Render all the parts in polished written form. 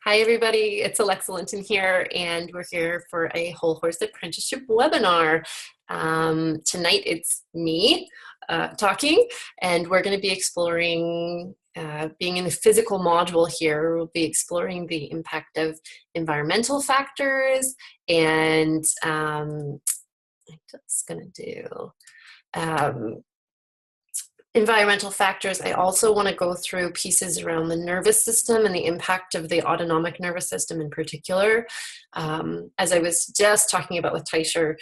Hi, everybody. It's Alexa Linton here, and we're here for a whole horse apprenticeship webinar. Tonight, it's me talking, and we're going to be exploring, being in the physical module here, we'll be exploring the impact of environmental factors, and I'm just going to do environmental factors. I also want to go through pieces around the nervous system and the impact of the autonomic nervous system in particular. As I was just talking about with Teicher,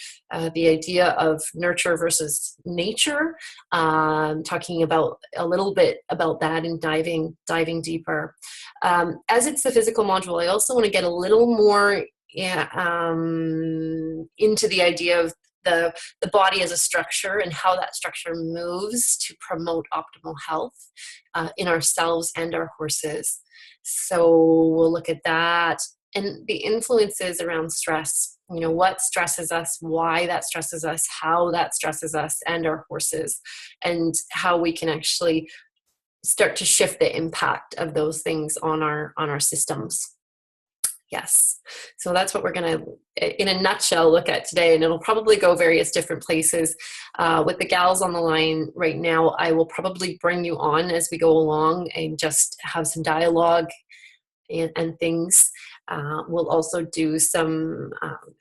the idea of nurture versus nature, talking about a little bit about that and diving deeper. As it's the physical module, I also want to get a little more into the idea of the body as a structure and how that structure moves to promote optimal health in ourselves and our horses. So we'll look at that and the influences around stress. You know, what stresses us, why that stresses us, how that stresses us and our horses, and how we can actually start to shift the impact of those things on our systems. Yes. So that's what we're going to, in a nutshell, look at today, and it'll probably go various different places. With the gals on the line right now, I will probably bring you on as we go along and just have some dialogue and things. We'll also do some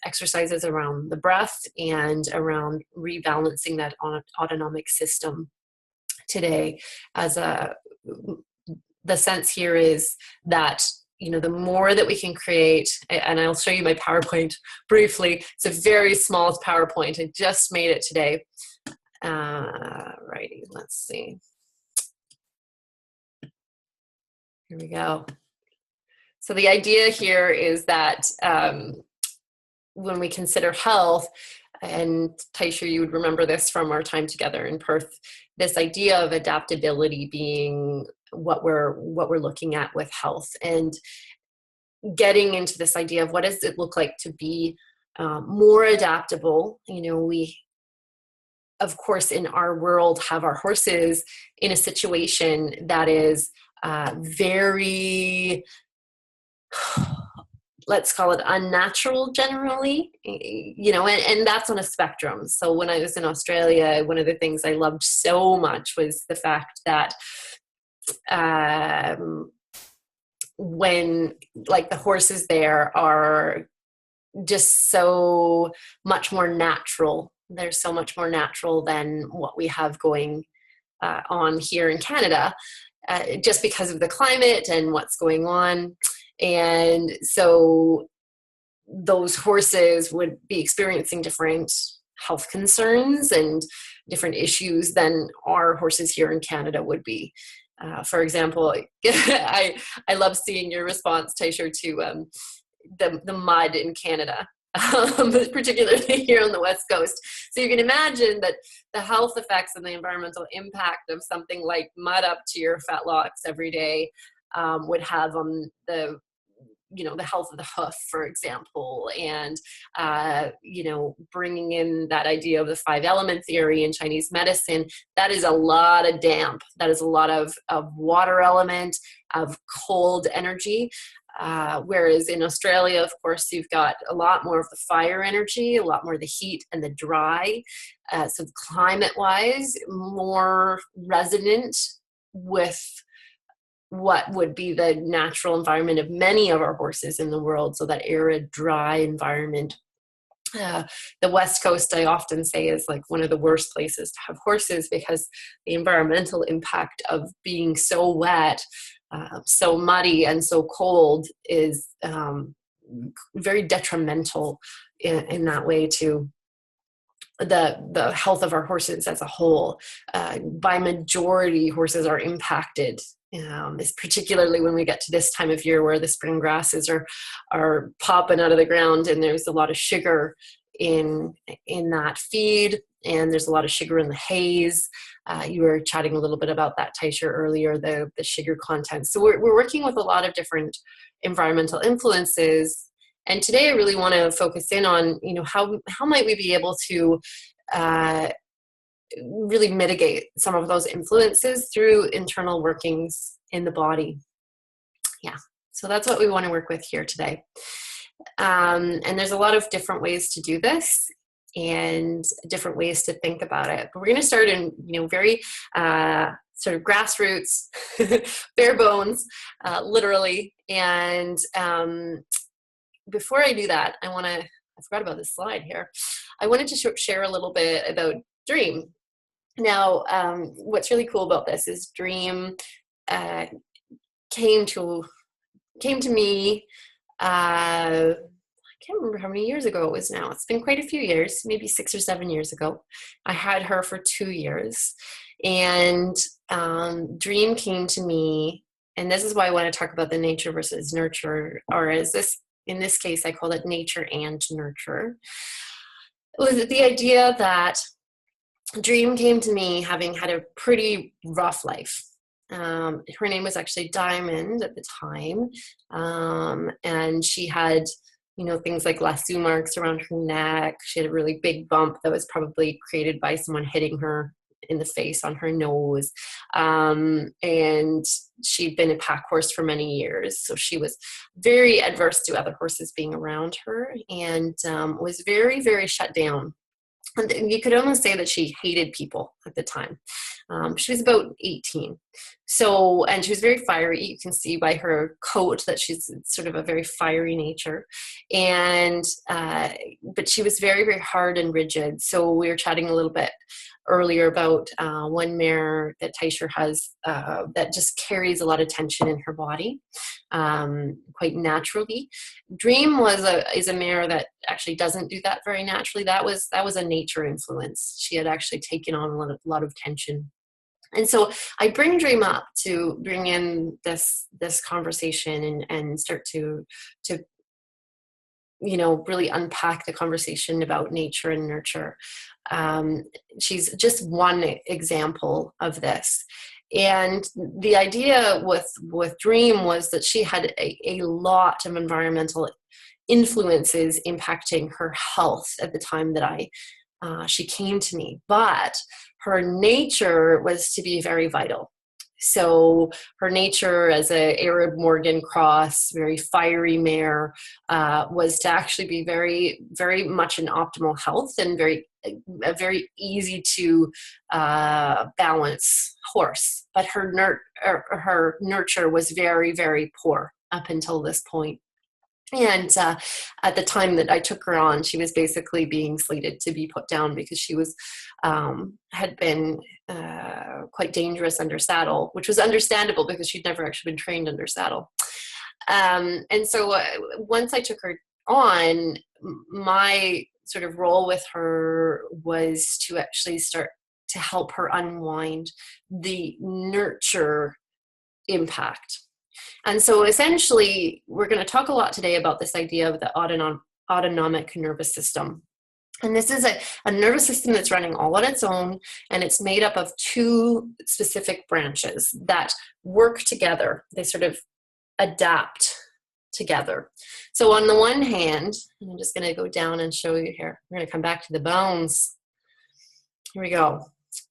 exercises around the breath and around rebalancing that autonomic system today. The sense here is that, you know, the more that we can create, and I'll show you my PowerPoint briefly. It's a very small PowerPoint. I just made it today. Righty, let's see. Here we go. So the idea here is that when we consider health, and Teicher, you would remember this from our time together in Perth, this idea of adaptability being what we're looking at with health, and getting into this idea of what does it look like to be more adaptable. You know, we, of course, in our world have our horses in a situation that is very, let's call it unnatural generally, you know, and that's on a spectrum. So when I was in Australia, one of the things I loved so much was the fact that when, like, the horses there are just so much more natural. They're so much more natural than what we have going on here in Canada, just because of the climate and what's going on. And so those horses would be experiencing different health concerns and different issues than our horses here in Canada would be. For example, I love seeing your response, Teicher, to the mud in Canada, particularly here on the West Coast. So you can imagine that the health effects and the environmental impact of something like mud up to your fetlocks every day would have on the, you know, the health of the hoof, for example, and, you know, bringing in that idea of the 5-element theory in Chinese medicine. That is a lot of damp. That is a lot of water element, of cold energy. Whereas in Australia, of course, you've got a lot more of the fire energy, a lot more of the heat and the dry. So climate-wise, more resonant with what would be the natural environment of many of our horses in the world. So that arid, dry environment. The West Coast, I often say, is like one of the worst places to have horses, because the environmental impact of being so wet, so muddy and so cold is very detrimental in that way to the health of our horses as a whole. By majority, horses are impacted, particularly when we get to this time of year where the spring grasses are popping out of the ground, and there's a lot of sugar in that feed, and there's a lot of sugar in the haze. You were chatting a little bit about that, Teicher, earlier, the sugar content. So we're working with a lot of different environmental influences. And today I really want to focus in on, you know, how might we be able to really mitigate some of those influences through internal workings in the body. Yeah. So that's what we want to work with here today. And there's a lot of different ways to do this and different ways to think about it. But we're going to start in, very sort of grassroots, bare bones, literally. And before I do that, I forgot about this slide here. I wanted to share a little bit about Dream. Now, what's really cool about this is Dream came to me, I can't remember how many years ago it was now. It's been quite a few years, maybe 6 or 7 years ago. I had her for 2 years. And Dream came to me, and this is why I want to talk about the nature versus nurture, or in this case, I call it nature and nurture. It was the idea that Dream came to me having had a pretty rough life. Her name was actually Diamond at the time. And she had, things like lasso marks around her neck. She had a really big bump that was probably created by someone hitting her in the face on her nose. And she'd been a pack horse for many years. So she was very adverse to other horses being around her, and was very, very shut down. And you could almost say that she hated people at the time. She was about 18. So, and she was very fiery. You can see by her coat that she's sort of a very fiery nature. And, but she was very, very hard and rigid. So we were chatting a little bit earlier about one mare that Teicher has that just carries a lot of tension in her body quite naturally. Dream is a mare that actually doesn't do that very naturally. That was a nature influence. She had actually taken on a lot of tension. And so I bring Dream up to bring in this conversation and start to really unpack the conversation about nature and nurture. She's just one example of this. And the idea with Dream was that she had a lot of environmental influences impacting her health at the time that she came to me. But her nature was to be very vital. So her nature as a Arab Morgan cross, very fiery mare, was to actually be very, very much in optimal health and a very easy to balance horse. But her nurture was very, very poor up until this point. And at the time that I took her on, she was basically being slated to be put down because she was had been quite dangerous under saddle, which was understandable because she'd never actually been trained under saddle. And so once I took her on, my sort of role with her was to actually start to help her unwind the nurture impact. And so essentially, we're going to talk a lot today about this idea of the autonomic nervous system. And this is a nervous system that's running all on its own, and it's made up of two specific branches that work together. They sort of adapt together. So on the one hand, I'm just going to go down and show you here. We're going to come back to the bones. Here we go.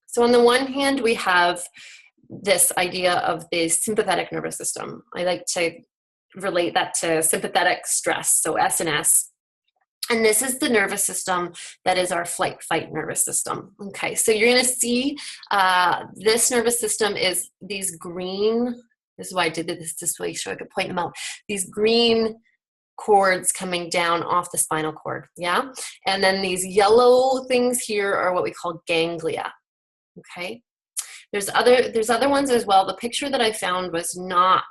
So on the one hand, we have this idea of the sympathetic nervous system. I like to relate that to sympathetic stress, so SNS. And this is the nervous system that is our flight-fight nervous system. Okay, so you're going to see this nervous system is these green, this is why I did this way so I could point them out, these green cords coming down off the spinal cord, yeah? And then these yellow things here are what we call ganglia, okay? There's other ones as well. The picture that I found was not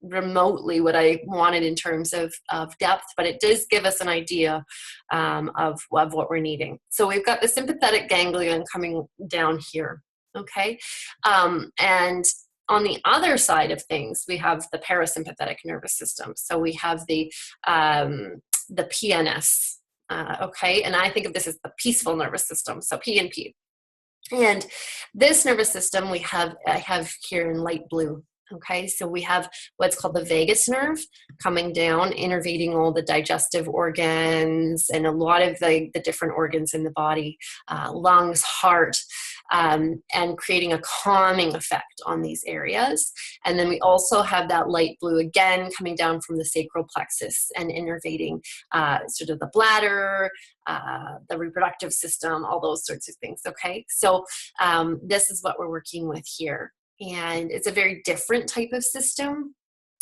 remotely what I wanted in terms of depth, but it does give us an idea of what we're needing. So we've got the sympathetic ganglion coming down here, okay? And on the other side of things, we have the parasympathetic nervous system. So we have the PNS, okay? And I think of this as the peaceful nervous system, so PNP. And this nervous system I have here in light blue. Okay, so we have what's called the vagus nerve coming down, innervating all the digestive organs and a lot of the different organs in the body, lungs, heart. and creating a calming effect on these areas. And then we also have that light blue again coming down from the sacral plexus and innervating sort of the bladder, the reproductive system, all those sorts of things. Okay, so this is what we're working with here. And it's a very different type of system.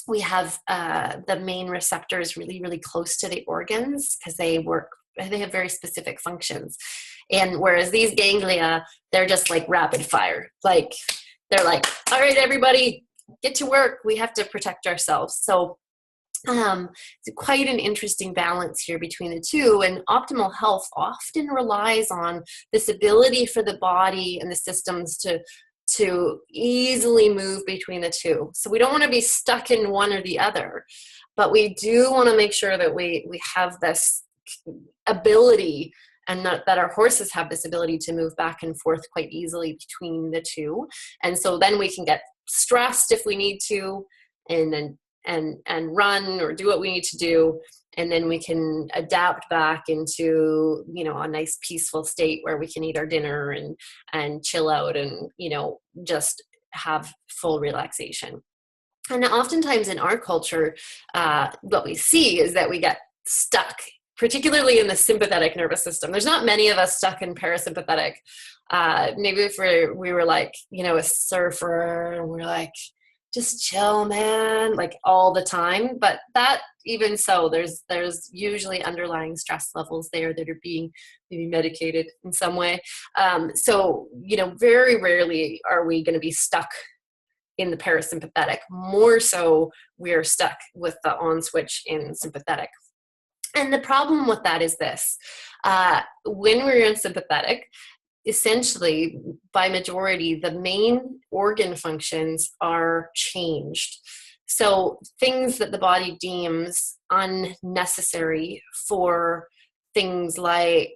We have the main receptors really, really close to the organs because they have very specific functions. And whereas these ganglia, they're just like rapid fire. Like, they're like, all right, everybody, get to work. We have to protect ourselves. So it's quite an interesting balance here between the two. And optimal health often relies on this ability for the body and the systems to easily move between the two. So we don't want to be stuck in one or the other, but we do want to make sure that we have this ability, and that our horses have this ability to move back and forth quite easily between the two. And so then we can get stressed if we need to, and then and run or do what we need to do. And then we can adapt back into, you know, a nice peaceful state where we can eat our dinner and chill out and, you know, just have full relaxation. And oftentimes in our culture, what we see is that we get stuck, particularly in the sympathetic nervous system. There's not many of us stuck in parasympathetic. Maybe if we were like, you know, a surfer, and we're like, just chill, man, like all the time. But that, even so, there's usually underlying stress levels there that are being maybe medicated in some way. So, you know, very rarely are we going to be stuck in the parasympathetic. More so, we're stuck with the on switch in sympathetic. And the problem with that is this: when we're in sympathetic, essentially, by majority, the main organ functions are changed. So things that the body deems unnecessary for things like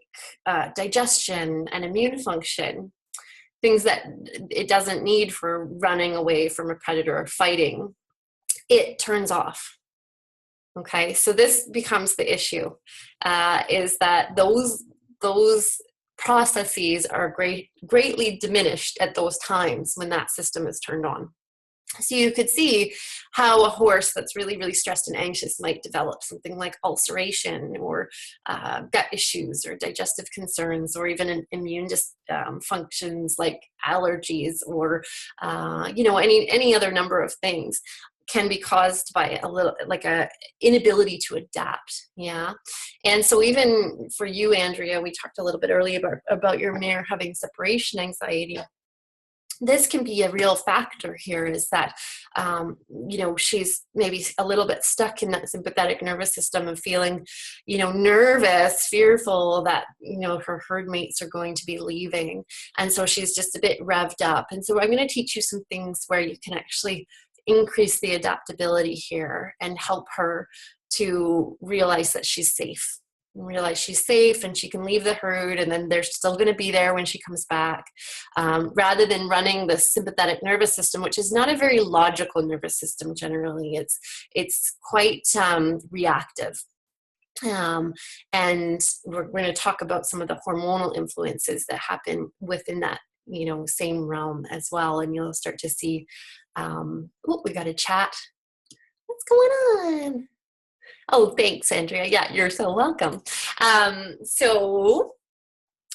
digestion and immune function, things that it doesn't need for running away from a predator or fighting, it turns off. Okay, so this becomes the issue, is that those processes are greatly diminished at those times when that system is turned on. So you could see how a horse that's really, really stressed and anxious might develop something like ulceration or gut issues or digestive concerns, or even immune functions like allergies, or you know, any other number of things can be caused by a inability to adapt. Yeah. And so even for you, Andrea, we talked a little bit earlier about your mare having separation anxiety. This can be a real factor here, is that, you know, she's maybe a little bit stuck in that sympathetic nervous system of feeling, you know, nervous, fearful that, you know, her herd mates are going to be leaving. And so she's just a bit revved up. And so I'm going to teach you some things where you can actually increase the adaptability here and help her to realize that she's safe. Realize she's safe and she can leave the herd, and then they're still going to be there when she comes back, rather than running the sympathetic nervous system, which is not a very logical nervous system generally. It's quite reactive. And we're going to talk about some of the hormonal influences that happen within that, you know, same realm as well. And you'll start to see, we got a chat. What's going on? Oh, thanks, Andrea. Yeah, you're so welcome.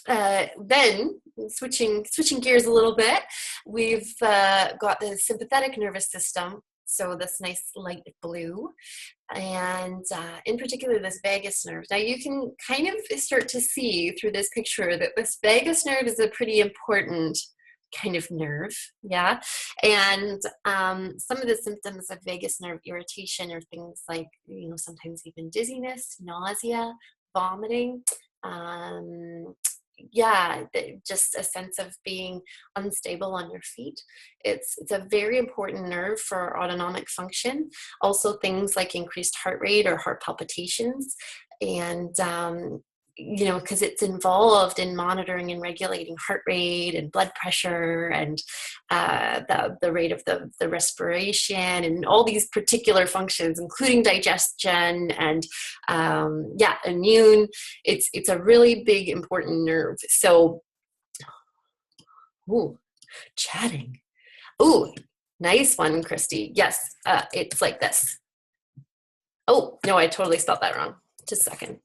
Then switching gears a little bit, we've got the sympathetic nervous system. So this nice light blue, and in particular this vagus nerve. Now you can kind of start to see through this picture that this vagus nerve is a pretty important kind of nerve. Yeah. And some of the symptoms of vagus nerve irritation are things like, you know, sometimes even dizziness, nausea, vomiting, just a sense of being unstable on your feet. It's a very important nerve for autonomic function. Also things like increased heart rate or heart palpitations, and you know, because it's involved in monitoring and regulating heart rate and blood pressure and the rate of the respiration and all these particular functions, including digestion and immune. It's a really big, important nerve. So Ooh, chatting. Ooh, nice one, Christy. Yes, it's like this. Oh, no, I totally spelled that wrong. Just a second.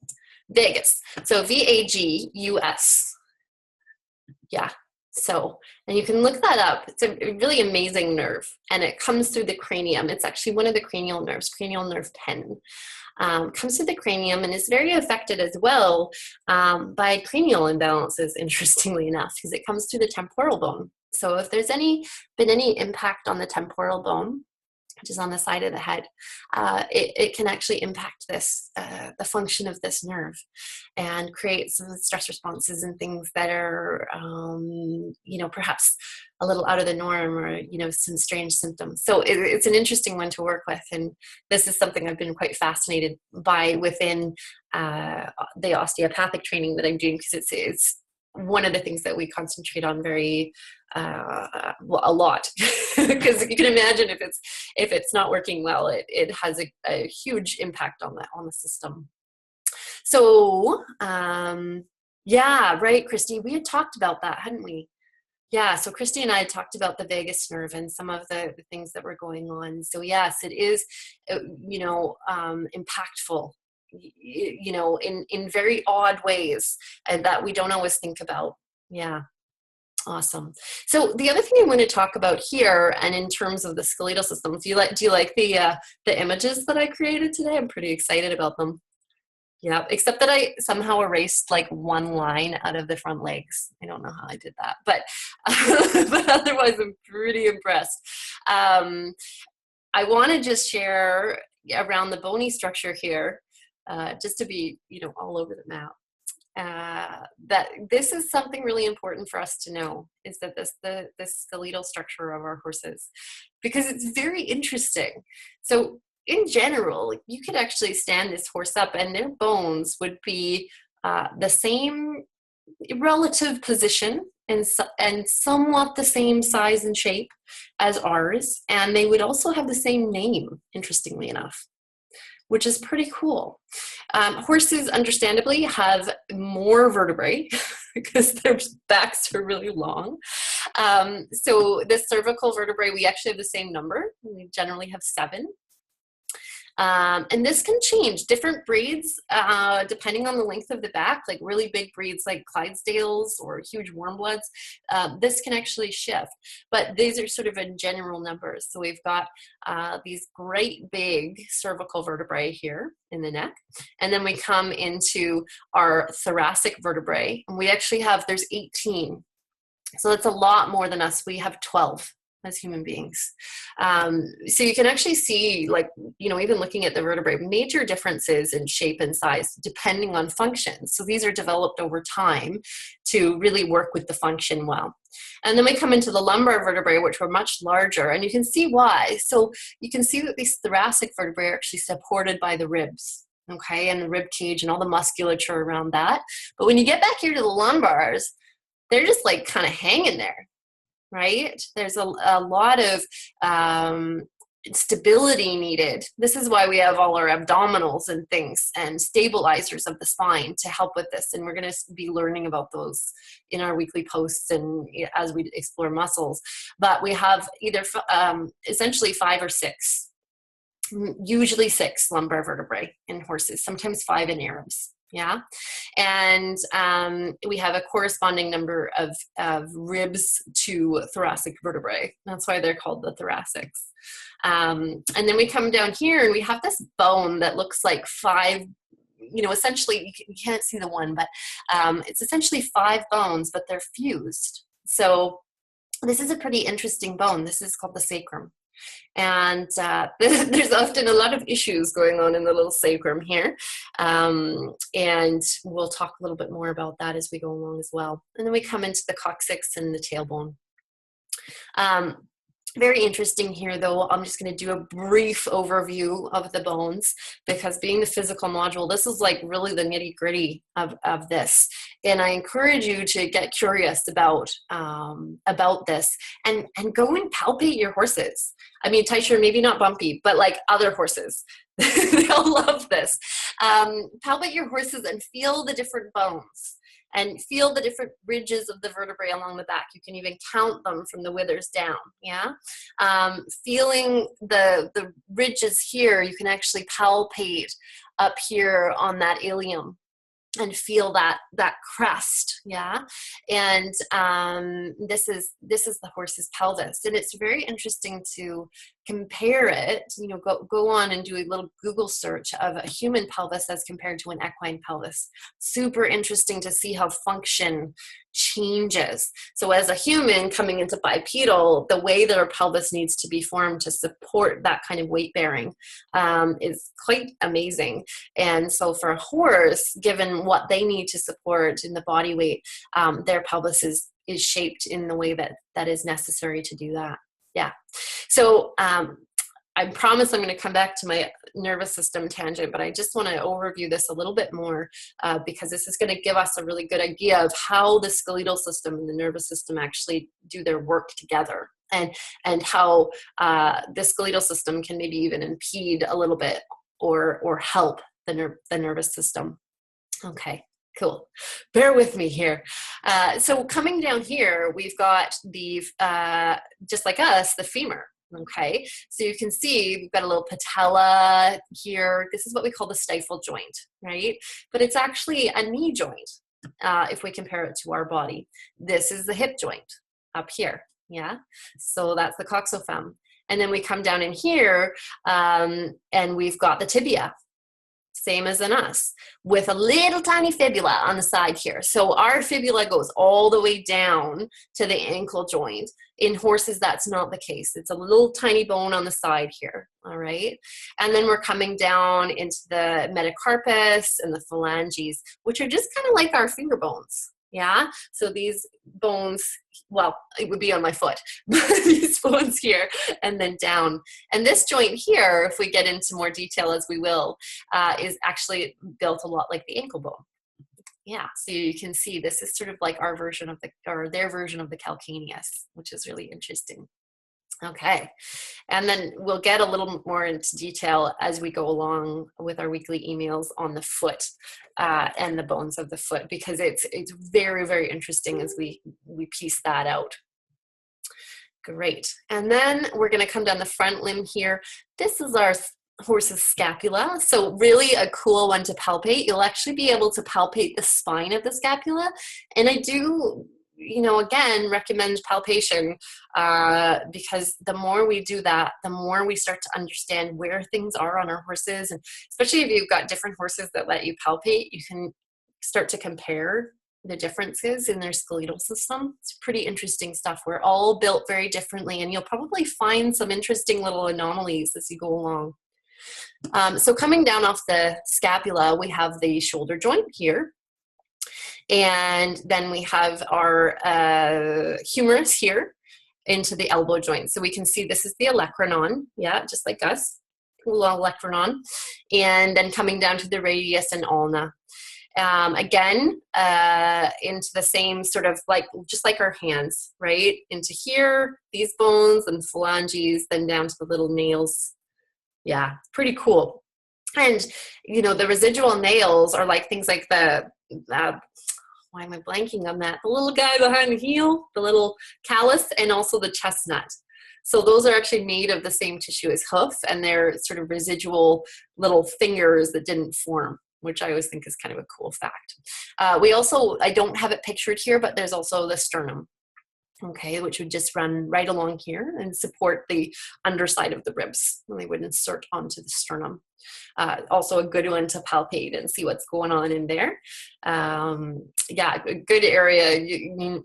Vagus. So VAGUS. Yeah. So, and you can look that up. It's a really amazing nerve, and it comes through the cranium. It's actually one of the cranial nerves, cranial nerve 10. Comes through the cranium and is very affected as well by cranial imbalances, interestingly enough, because it comes through the temporal bone. So if there's been any impact on the temporal bone, which is on the side of the head, it can actually impact this, the function of this nerve, and create some stress responses and things that are, perhaps a little out of the norm, or, some strange symptoms. So it's an interesting one to work with. And this is something I've been quite fascinated by within the osteopathic training that I'm doing, because it's one of the things that we concentrate on very a lot, because you can imagine if it's not working well, it has a huge impact on the system. So yeah, right, Christy, we had talked about that, hadn't we? Yeah, so Christy and I had talked about the vagus nerve and some of the things that were going on. So yes, it is impactful, in very odd ways, and that we don't always think about. Yeah. Awesome. So the other thing I want to talk about here, and in terms of the skeletal system, do you like the images that I created today? I'm pretty excited about them. Yeah, except that I somehow erased like one line out of the front legs. I don't know how I did that, but but otherwise I'm pretty impressed. I want to just share around the bony structure here, just to be all over the map. That this is something really important for us to know, is that the skeletal structure of our horses, because it's very interesting. So in general, you could actually stand this horse up and their bones would be the same relative position and somewhat the same size and shape as ours, and they would also have the same name, interestingly enough, which is pretty cool. Horses, understandably, have more vertebrae because their backs are really long. So the cervical vertebrae, we actually have the same number. We generally have 7. And this can change. Different breeds, depending on the length of the back, like really big breeds like Clydesdales or huge warm bloods, this can actually shift. But these are sort of in general numbers. So we've got these great big cervical vertebrae here in the neck. And then we come into our thoracic vertebrae. And we actually there's 18. So that's a lot more than us. We have 12 as human beings. So you can actually see, like, even looking at the vertebrae, major differences in shape and size depending on function. So these are developed over time to really work with the function well. And then we come into the lumbar vertebrae, which were much larger, and you can see why. So you can see that these thoracic vertebrae are actually supported by the ribs, okay, and the rib cage and all the musculature around that. But when you get back here to the lumbars, they're just like kind of hanging there. Right? There's a lot of stability needed. This is why we have all our abdominals and things and stabilizers of the spine to help with this. And we're going to be learning about those in our weekly posts and as we explore muscles. But we have either essentially 5 or 6, usually 6 lumbar vertebrae in horses, sometimes 5 in Arabs. Yeah. And we have a corresponding number of ribs to thoracic vertebrae. That's why they're called the thoracics. And then we come down here and we have this bone that looks like 5, essentially, you can't see the one, but it's essentially 5 bones, but they're fused. So this is a pretty interesting bone. This is called the sacrum. And there's often a lot of issues going on in the little sacrum here. And we'll talk a little bit more about that as we go along as well. And then we come into the coccyx and the tailbone. Very interesting here, though. I'm just going to do a brief overview of the bones, because being the physical module, this is like really the nitty gritty of this. And I encourage you to get curious about this and go and palpate your horses. I mean, Teicher, maybe not Bumpy, but like other horses. They'll love this. Palpate your horses and feel the different bones. and feel the different ridges of the vertebrae along the back. You can even count them from the withers down, yeah? Feeling the ridges here, you can actually palpate up here on that ilium and feel that crest, yeah. And this is the horse's pelvis, and it's very interesting to compare it. You know, go on and do a little Google search of a human pelvis as compared to an equine pelvis. Super interesting to see how function changes. So as a human coming into bipedal, the way that our pelvis needs to be formed to support that kind of weight bearing is quite amazing. And so for a horse, given what they need to support in the body weight, their pelvis is shaped in the way that is necessary to do that. Yeah. So I promise I'm going to come back to my nervous system tangent, but I just want to overview this a little bit more because this is going to give us a really good idea of how the skeletal system and the nervous system actually do their work together, and how the skeletal system can maybe even impede a little bit or help the nervous system. Okay. Cool. Bear with me here. So coming down here, we've got the, just like us, the femur. Okay. So you can see we've got a little patella here. This is what we call the stifle joint, right? But it's actually a knee joint if we compare it to our body. This is the hip joint up here. Yeah. So that's the coxofem. And then we come down in here and we've got the tibia. Same as in us, with a little tiny fibula on the side here. So our fibula goes all the way down to the ankle joint. In horses, that's not the case. It's a little tiny bone on the side here, all right? And then we're coming down into the metacarpus and the phalanges, which are just kind of like our finger bones. Yeah, so these bones, well, it would be on my foot, but these bones here and then down. And this joint here, if we get into more detail as we will, is actually built a lot like the ankle bone. Yeah, so you can see this is sort of like our version of their version of the calcaneus, which is really interesting. Okay, and then we'll get a little more into detail as we go along with our weekly emails on the foot and the bones of the foot, because it's very, very interesting as we piece that out. Great, and then we're going to come down the front limb here. This is our horse's scapula, so really a cool one to palpate. You'll actually be able to palpate the spine of the scapula, and I do, you know, again, recommend palpation because the more we do that, the more we start to understand where things are on our horses. And especially if you've got different horses that let you palpate, you can start to compare the differences in their skeletal system. It's pretty interesting stuff. We're all built very differently, and you'll probably find some interesting little anomalies as you go along. So coming down off the scapula, we have the shoulder joint here. And then we have our humerus here into the elbow joint. So we can see this is the olecranon, yeah, just like us, olecranon. And then coming down to the radius and ulna. Again, into the same sort of like, just like our hands, right? Into here, these bones and phalanges, then down to the little nails. Yeah, pretty cool. And, you know, the residual nails are like things like the, why am I blanking on that? The little guy behind the heel, the little callus, and also the chestnut. So those are actually made of the same tissue as hoof, and they're sort of residual little fingers that didn't form, which I always think is kind of a cool fact. We also, I don't have it pictured here, but there's also the sternum. Okay, which would just run right along here and support the underside of the ribs, and they would insert onto the sternum. Also a good one to palpate and see what's going on in there. Yeah, a good area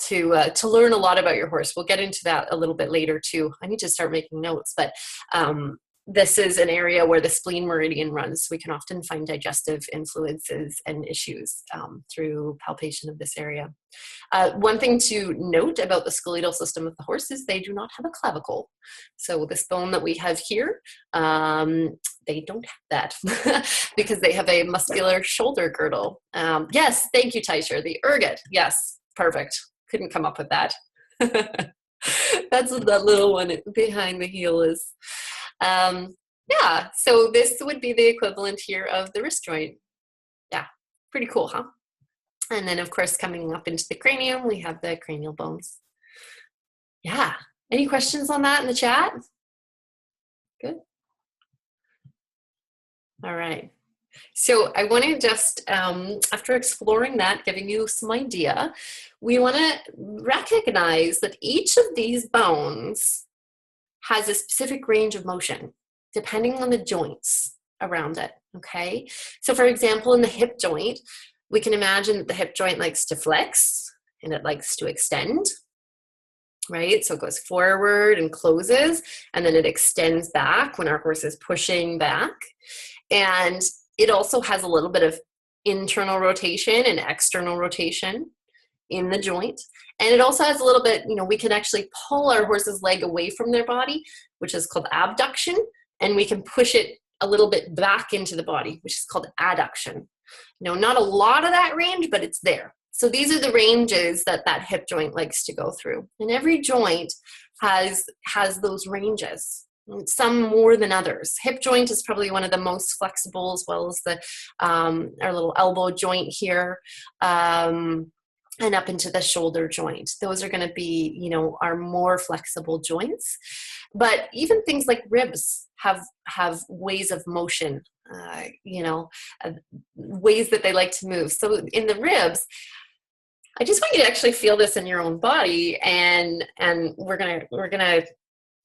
to learn a lot about your horse. We'll get into that a little bit later too. I need to start making notes, but this is an area where the spleen meridian runs. We can often find digestive influences and issues through palpation of this area. One thing to note about the skeletal system of the horse is they do not have a clavicle. So this bone that we have here, they don't have that because they have a muscular shoulder girdle. Yes, thank you, Taisher. The ergot. Yes, perfect. Couldn't come up with that. That's what that little one behind the heel is. Yeah, so this would be the equivalent here of the wrist joint. Yeah, pretty cool, huh? And then, of course, coming up into the cranium, we have the cranial bones. Yeah. Any questions on that in the chat? Good. All right. So I want to just, after exploring that, giving you some idea, we want to recognize that each of these bones has a specific range of motion, depending on the joints around it, okay? So for example, in the hip joint, we can imagine that the hip joint likes to flex and it likes to extend, right? So it goes forward and closes, and then it extends back when our horse is pushing back. And it also has a little bit of internal rotation and external rotation in the joint. And it also has a little bit, you know, we can actually pull our horse's leg away from their body, which is called abduction, and we can push it a little bit back into the body, which is called adduction. You know, not a lot of that range, but it's there. So these are the ranges that that hip joint likes to go through. And every joint has those ranges, some more than others. Hip joint is probably one of the most flexible, as well as the our little elbow joint here. And up into the shoulder joint. Those are going to be, you know, our more flexible joints. But even things like ribs have ways of motion, you know, ways that they like to move. So in the ribs, I just want you to actually feel this in your own body, and we're gonna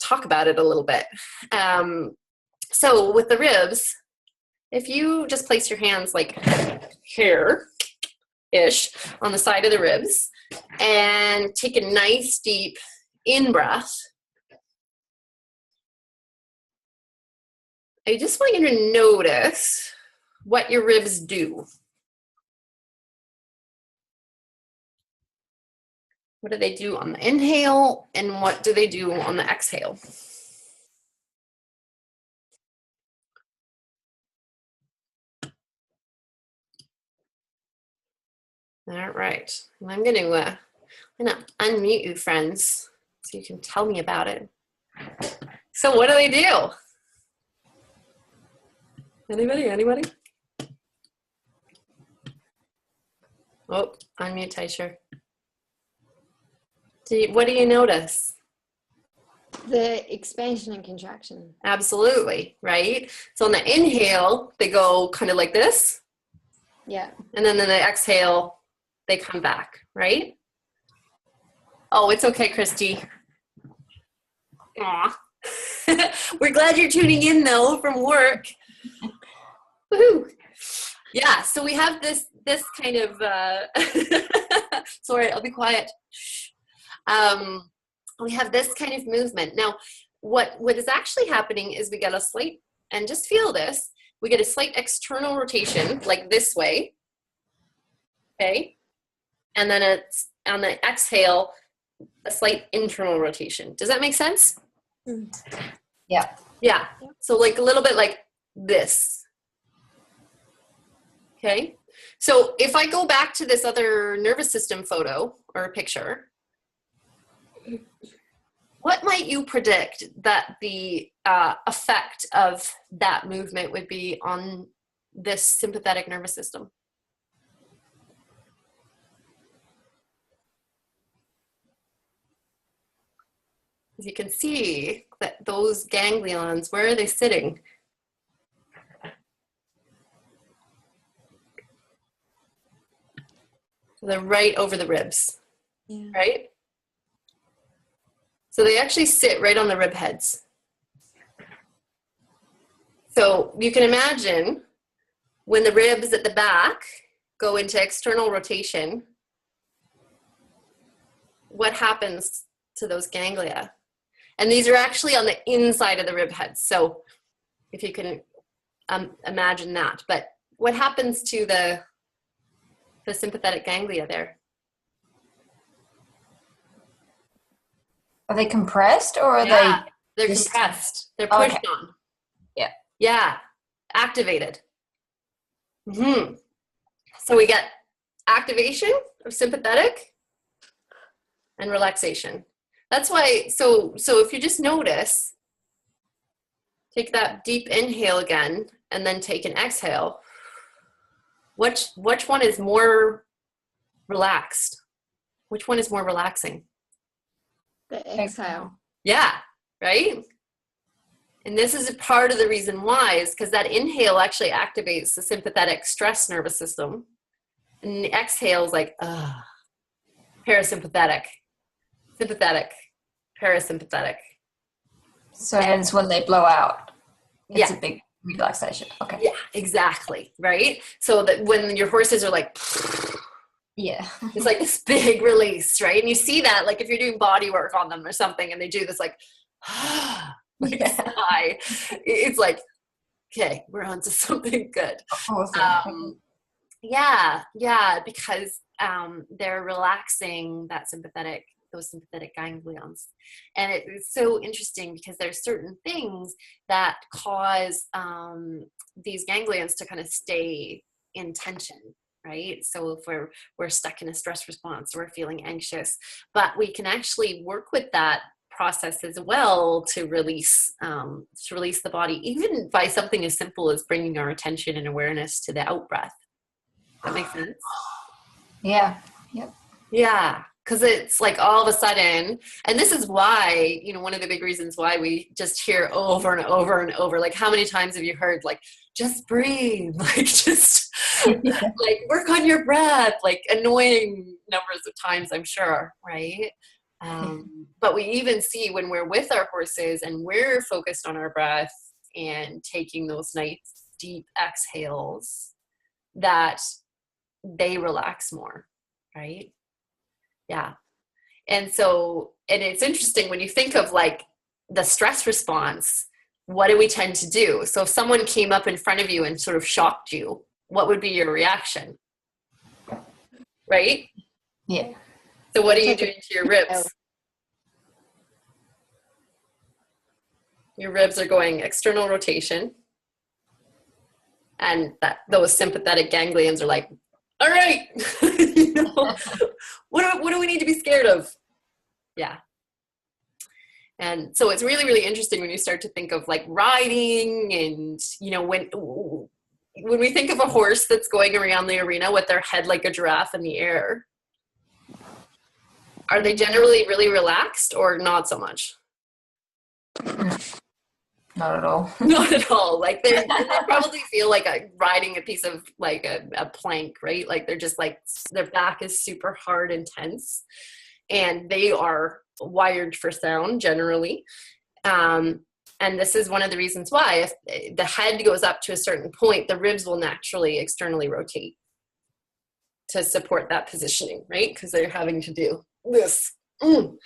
talk about it a little bit. So with the ribs, if you just place your hands like here-ish on the side of the ribs and take a nice deep in-breath, I just want you to notice what your ribs do. What do they do on the inhale, and what do they do on the exhale? All right, and I'm gonna unmute you, friends, so you can tell me about it. So what do they do? Anybody? Oh, unmute, Taisher. What do you notice? The expansion and contraction. Absolutely, right? So on the inhale, they go kind of like this. Yeah. And then on the exhale, they come back, right? Oh, it's okay, Christy. Aw. We're glad you're tuning in, though, from work. Woohoo! Yeah, so we have this kind of, sorry, I'll be quiet. We have this kind of movement. Now, what is actually happening is we get a slight, and just feel this, we get a slight external rotation, like this way, okay? And then it's, on the exhale, a slight internal rotation. Does that make sense? Yeah. Yeah, so like a little bit like this. Okay, so if I go back to this other nervous system photo or picture, what might you predict that the effect of that movement would be on this sympathetic nervous system? As you can see that those ganglions, where are they sitting? So they're right over the ribs, right? So they actually sit right on the rib heads. So you can imagine when the ribs at the back go into external rotation, what happens to those ganglia? And these are actually on the inside of the rib heads. So if you can imagine that. But what happens to the sympathetic ganglia there? Are they compressed, or are they're compressed. They're pushed on. Yeah. Yeah, activated. Mm-hmm. So we get activation of sympathetic and relaxation. That's why, so if you just notice, take that deep inhale again, and then take an exhale. Which one is more relaxed. Which one is more relaxing? The exhale. Yeah, right? And this is a part of the reason why is because that inhale actually activates the sympathetic stress nervous system. And the exhale is like, parasympathetic, sympathetic, parasympathetic. So hence when they blow out, it's Yeah. a big relaxation. Okay. Yeah, exactly. Right. So that when your horses are like, Yeah. it's like this big release, right? And you see that, like if you're doing body work on them or something, and they do this like, like sigh, it's like, okay, we're on to something good. Awesome. Yeah, because they're relaxing those sympathetic ganglions. And it's so interesting because there's certain things that cause these ganglions to kind of stay in tension, right? So if we're stuck in a stress response, we're feeling anxious, but we can actually work with that process as well to release the body, even by something as simple as bringing our attention and awareness to the out breath. That makes sense? Yeah. Yep. Yeah, because it's like all of a sudden, and this is why, one of the big reasons why we just hear over and over and over, like how many times have you heard like, just breathe, like just like work on your breath, like annoying numbers of times, I'm sure, right? But we even see when we're with our horses and we're focused on our breath and taking those nice deep exhales, that they relax more, right? Yeah. And it's interesting when you think of like the stress response, what do we tend to do? So if someone came up in front of you and sort of shocked you, what would be your reaction? Right? Yeah. So what are you doing to your ribs? Your ribs are going external rotation. And those sympathetic ganglions are like, all right, what do we need to be scared of? Yeah. And so it's really, really interesting when you start to think of like riding and, when we think of a horse that's going around the arena with their head like a giraffe in the air, are they generally really relaxed or not so much? Not at all. Not at all. Like they probably feel like riding a piece of like a plank, right? Like they're just like, their back is super hard and tense, and they are wired for sound generally. And this is one of the reasons why if the head goes up to a certain point, the ribs will naturally externally rotate to support that positioning, right? Because they're having to do this. And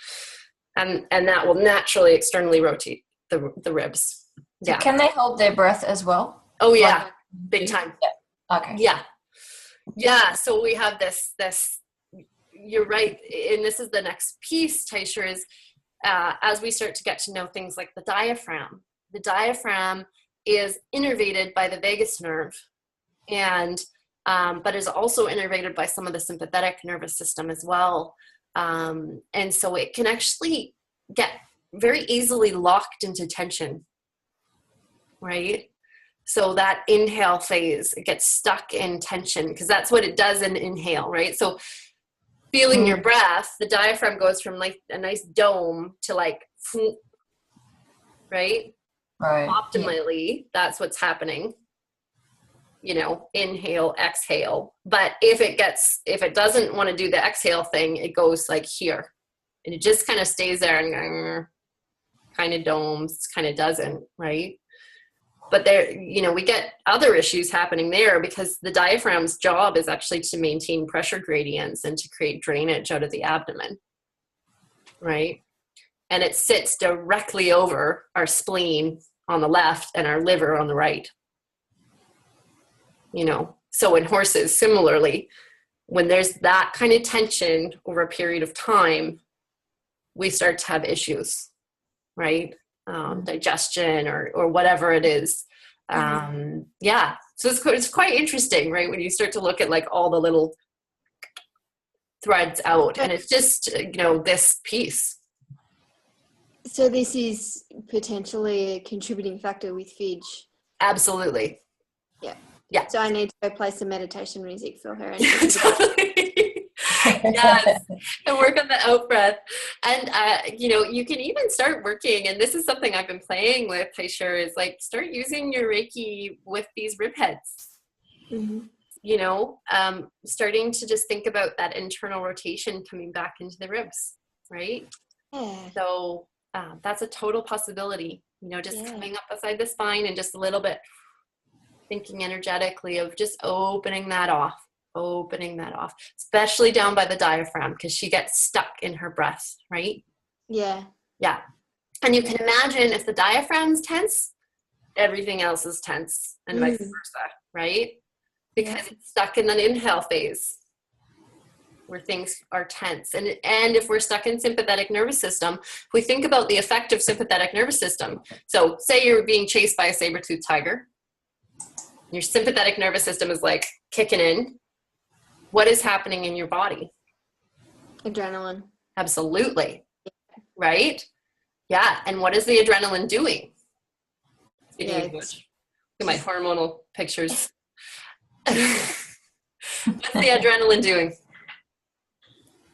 that will naturally externally rotate the ribs. So Yeah. can they hold their breath as well? Oh yeah, big time. Yeah. Okay. Yeah. So we have this. You're right, and this is the next piece, Taisha, is as we start to get to know things like the diaphragm. The diaphragm is innervated by the vagus nerve, and but is also innervated by some of the sympathetic nervous system as well, and so it can actually get very easily locked into tension. Right? So that inhale phase, it gets stuck in tension because that's what it does in inhale, right? So feeling your breath, the diaphragm goes from like a nice dome to like, right? Right. Optimally, that's what's happening. Inhale, exhale. But if it doesn't want to do the exhale thing, it goes like here. And it just kind of stays there and kind of domes, kind of doesn't, right? But there, we get other issues happening there because the diaphragm's job is actually to maintain pressure gradients and to create drainage out of the abdomen, right? And it sits directly over our spleen on the left and our liver on the right. So in horses, similarly, when there's that kind of tension over a period of time, we start to have issues, right? Digestion or whatever it is. Yeah. So it's quite interesting, right? When you start to look at like all the little threads out, and it's just, this piece. So this is potentially a contributing factor with Fidge. Absolutely. Yeah. Yeah. So I need to go play some meditation music for her. And Totally. Yes, and work on the out breath. And, you can even start working, and this is something I've been playing with, Taishir, is like start using your Reiki with these rib heads. Mhm. Starting to just think about that internal rotation coming back into the ribs, right? Yeah. So that's a total possibility, just Yeah. coming up beside the spine and just a little bit thinking energetically of just opening that off, especially down by the diaphragm, because she gets stuck in her breath, right? Yeah. Yeah. And you can imagine if the diaphragm's tense, everything else is tense, and vice versa, right? Because it's stuck in an inhale phase where things are tense. And if we're stuck in sympathetic nervous system, if we think about the effect of sympathetic nervous system. So say you're being chased by a saber-toothed tiger. Your sympathetic nervous system is like kicking in. What is happening in your body? Adrenaline. Absolutely. Right? Yeah. And what is the adrenaline doing? Speaking of which, look at my hormonal pictures. What's the adrenaline doing?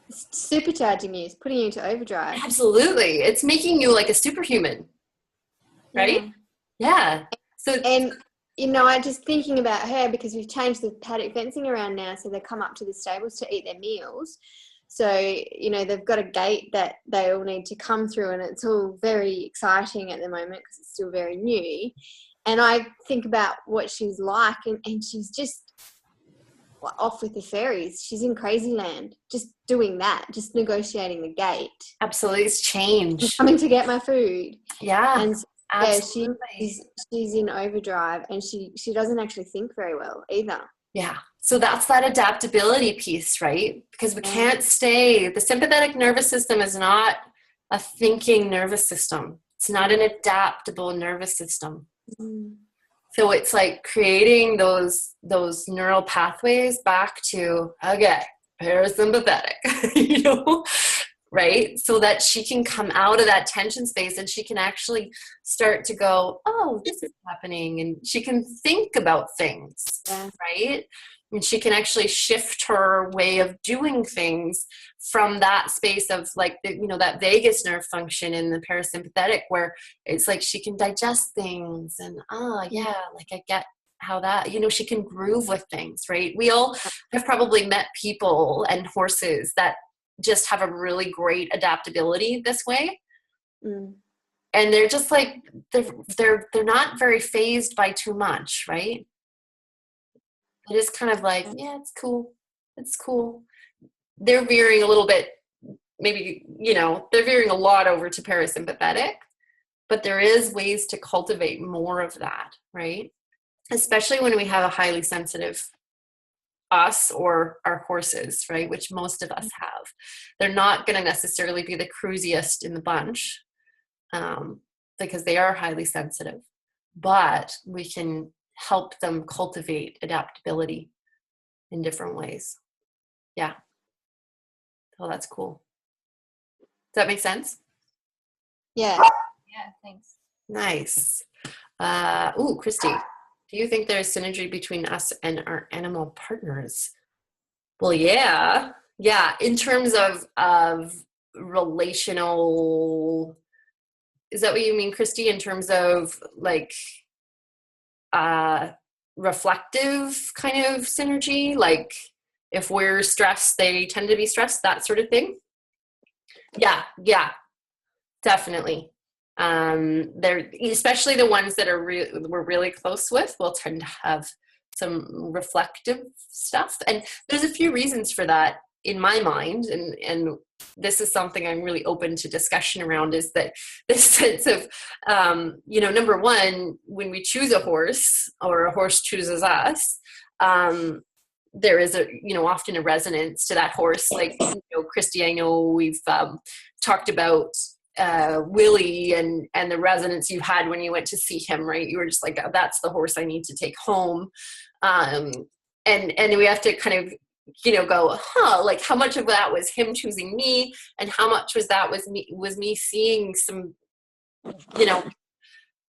It's supercharging you. It's putting you into overdrive. Absolutely. It's making you like a superhuman. Right? Yeah. So, and I just thinking about her, because we've changed the paddock fencing around now, so they come up to the stables to eat their meals. So, they've got a gate that they all need to come through, and it's all very exciting at the moment because it's still very new. And I think about what she's like, and she's just off with the fairies. She's in crazy land, just doing that, just negotiating the gate. absolutely. It's change. Coming to get my food. Yeah. And absolutely. she's in overdrive, and she doesn't actually think very well either. Yeah. So that's that adaptability piece, right? Because we can't stay. The sympathetic nervous system is not a thinking nervous system. It's not an adaptable nervous system. Mm. So it's like creating those neural pathways back to, okay, parasympathetic, right? So that she can come out of that tension space and she can actually start to go, oh, this is happening. And she can think about things, right? And she can actually shift her way of doing things from that space of like, that vagus nerve function in the parasympathetic, where it's like she can digest things and, like I get how that, she can groove with things, right? We all have probably met people and horses that just have a really great adaptability this way. Mm. And they're just like, they're not very phased by too much, right? It is kind of like, yeah, it's cool. It's cool. They're veering a little bit, maybe, they're veering a lot over to parasympathetic, but there is ways to cultivate more of that, right? Especially when we have a highly sensitive us or our horses, right? Which most of us have. They're not going to necessarily be the cruisiest in the bunch because they are highly sensitive, but we can help them cultivate adaptability in different ways. Yeah. Oh, that's cool. Does that make sense? Yeah. Yeah, thanks. Nice. Christy, do you think there's synergy between us and our animal partners? Well, yeah. Yeah. In terms of relational, is that what you mean, Christy? In terms of like, reflective kind of synergy, like if we're stressed they tend to be stressed, that sort of thing. Yeah definitely. They're, especially the ones that we're really close with, will tend to have some reflective stuff, and there's a few reasons for that in my mind, and this is something I'm really open to discussion around, is that this sense of, number one, when we choose a horse or a horse chooses us, there is often a resonance to that horse. Like, Christy, I know we've talked about Willie and the resonance you had when you went to see him, right? You were just like, that's the horse I need to take home. And we have to kind of, go, like how much of that was him choosing me, and how much was me seeing some,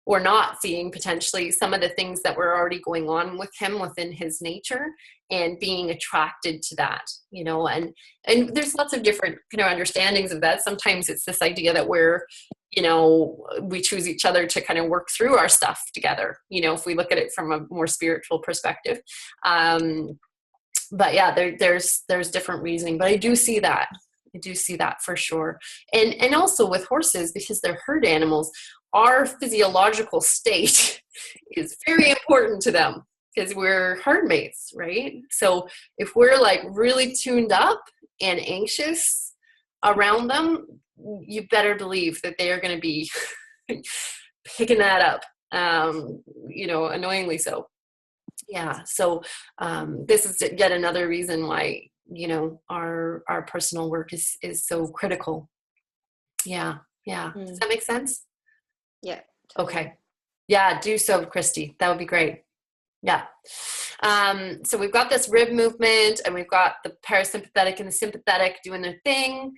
or not seeing potentially some of the things that were already going on with him within his nature, and being attracted to that, you know, and there's lots of different kind of understandings of that. Sometimes it's this idea that we're, you know, we choose each other to kind of work through our stuff together, you know, if we look at it from a more spiritual perspective. But yeah, there's different reasoning, but I do see that for sure. And also with horses, because they're herd animals, our physiological state is very important to them, because we're herd mates, right? So if we're like really tuned up and anxious around them, you better believe that they are going to be picking that up, you know, annoyingly so. Yeah. So this is yet another reason why, you know, our personal work is so critical. Yeah. Yeah. Does that make sense? Yeah. Totally. Okay. Yeah, do so, Christy. That would be great. Yeah. So we've got this rib movement, and we've got the parasympathetic and the sympathetic doing their thing.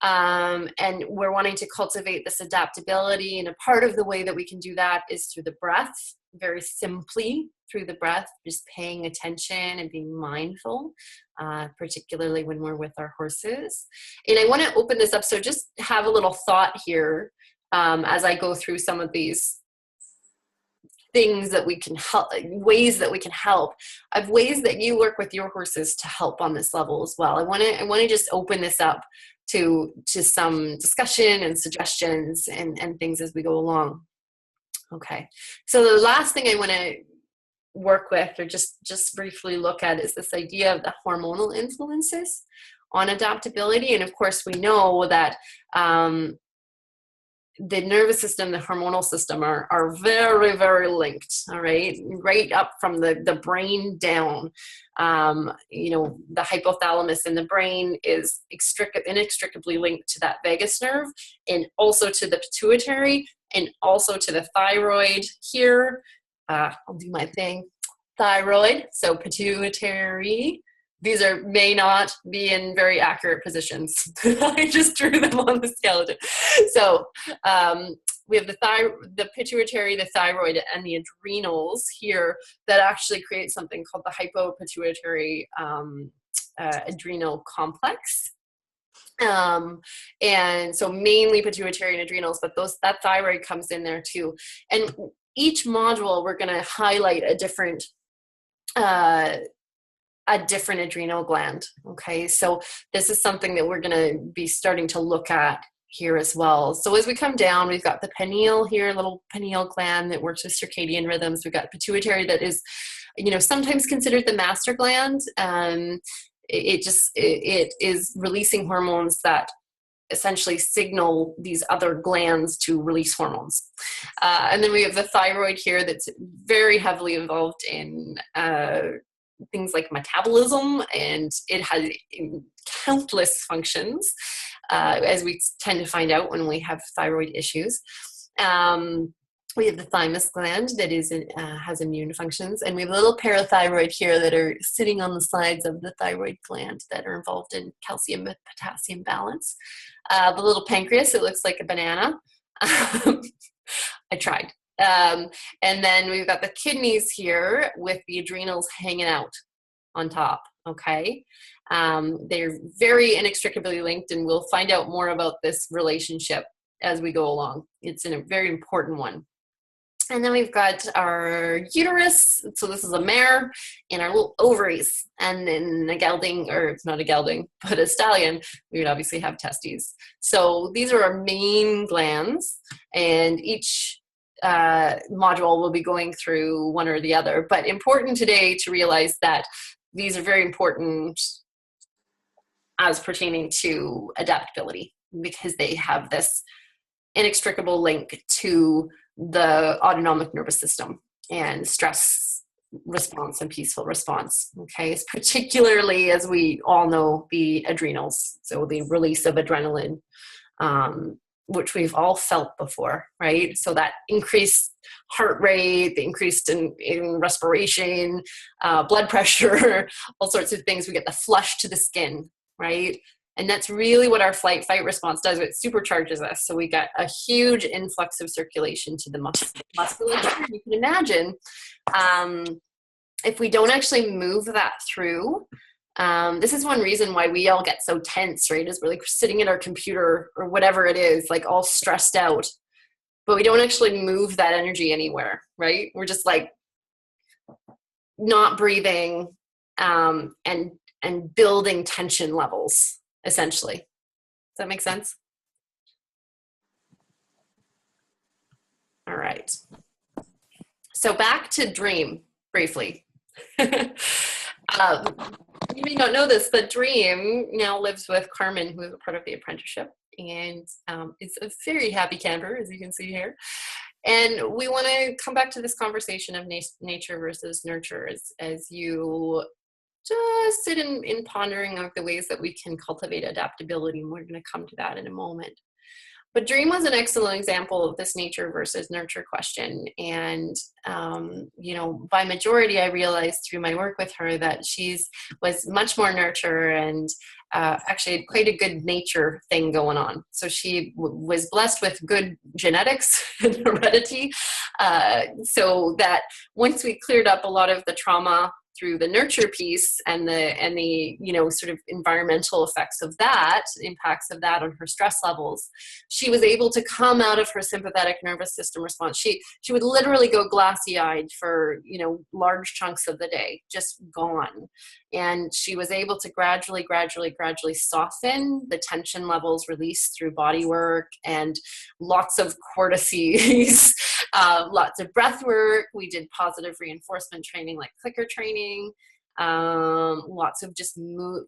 And we're wanting to cultivate this adaptability. And a part of the way that we can do that is through the breath, very simply through the breath, just paying attention and being mindful, particularly when we're with our horses. And I want to open this up. So just have a little thought here as I go through some of these things that we can help, ways that we can help. I've ways that you work with your horses to help on this level as well. I want to just open this up to some discussion and suggestions and things as we go along. Okay. So the last thing I want to work with, or just briefly look at, is this idea of the hormonal influences on adaptability. And of course, we know that the nervous system, the hormonal system are very, very linked, all right? Right up from the brain down. You know, the hypothalamus in the brain is inextricably linked to that vagus nerve, and also to the pituitary, and also to the thyroid here. I'll do my thing. Thyroid, so pituitary. These may not be in very accurate positions. I just drew them on the skeleton. So we have the pituitary, the thyroid, and the adrenals here that actually create something called the hypopituitary adrenal complex. And so mainly pituitary and adrenals, but that thyroid comes in there too. And each module, we're going to highlight a different adrenal gland. Okay, so this is something that we're going to be starting to look at here as well. So as we come down, we've got the pineal here, little pineal gland that works with circadian rhythms. We've got pituitary that is, you know, sometimes considered the master gland. It is releasing hormones that essentially signal these other glands to release hormones. And then we have the thyroid here that's very heavily involved in things like metabolism, and it has countless functions, as we tend to find out when we have thyroid issues. We have the thymus gland that has immune functions, and we have a little parathyroid here that are sitting on the sides of the thyroid gland that are involved in calcium and potassium balance. The little pancreas, it looks like a banana. I tried. And then we've got the kidneys here with the adrenals hanging out on top, okay? They're very inextricably linked, and we'll find out more about this relationship as we go along. It's a very important one. And then we've got our uterus, so this is a mare, and our little ovaries. And then a gelding, or it's not a gelding, but a stallion, we would obviously have testes. So these are our main glands, and each module will be going through one or the other. But important today to realize that these are very important as pertaining to adaptability, because they have this inextricable link to the autonomic nervous system and stress response and peaceful response. Okay, it's particularly, as we all know, the adrenals, so the release of adrenaline, which we've all felt before, right? So that increased heart rate, the increased in respiration, blood pressure, all sorts of things. We get the flush to the skin, right? And that's really what our flight fight response does. It supercharges us. So we got a huge influx of circulation to the musculature. You can imagine if we don't actually move that through, this is one reason why we all get so tense, right? Is we're like sitting at our computer or whatever it is, like all stressed out, but we don't actually move that energy anywhere, right? We're just like not breathing and building tension levels, essentially. Does that make sense? All right. So back to dream briefly. You may not know this, but Dream now lives with Carmen, who is a part of the apprenticeship, and is a very happy camper, as you can see here. And we want to come back to this conversation of nature versus nurture as you just sit in pondering of the ways that we can cultivate adaptability, and we're going to come to that in a moment. But Dream was an excellent example of this nature versus nurture question. And, you know, by majority, I realized through my work with her that was much more nurture and actually had quite a good nature thing going on. So she was blessed with good genetics and heredity. So that once we cleared up a lot of the trauma through the nurture piece and the you know, sort of environmental effects of that, impacts of that on her stress levels, she was able to come out of her sympathetic nervous system response. She would literally go glassy-eyed for, you know, large chunks of the day, just gone. And she was able to gradually soften the tension levels released through body work and lots of cortices, lots of breath work. We did positive reinforcement training like clicker training, lots of just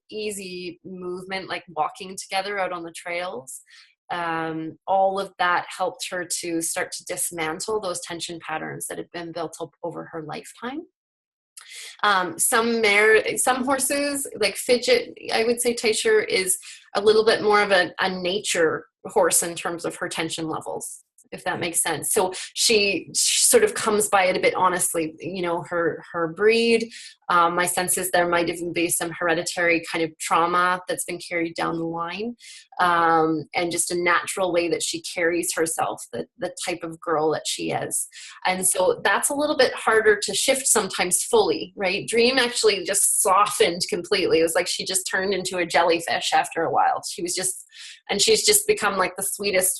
easy movement like walking together out on the trails. All of that helped her to start to dismantle those tension patterns that had been built up over her lifetime. Some horses like Fidget, I would say Taisher is a little bit more of a nature horse in terms of her tension levels, if that makes sense. So she sort of comes by it a bit honestly, you know, her breed. My sense is there might even be some hereditary kind of trauma that's been carried down the line, and just a natural way that she carries herself, the type of girl that she is. And so that's a little bit harder to shift sometimes fully, right? Dream actually just softened completely. It was like she just turned into a jellyfish after a while. She's just become like the sweetest,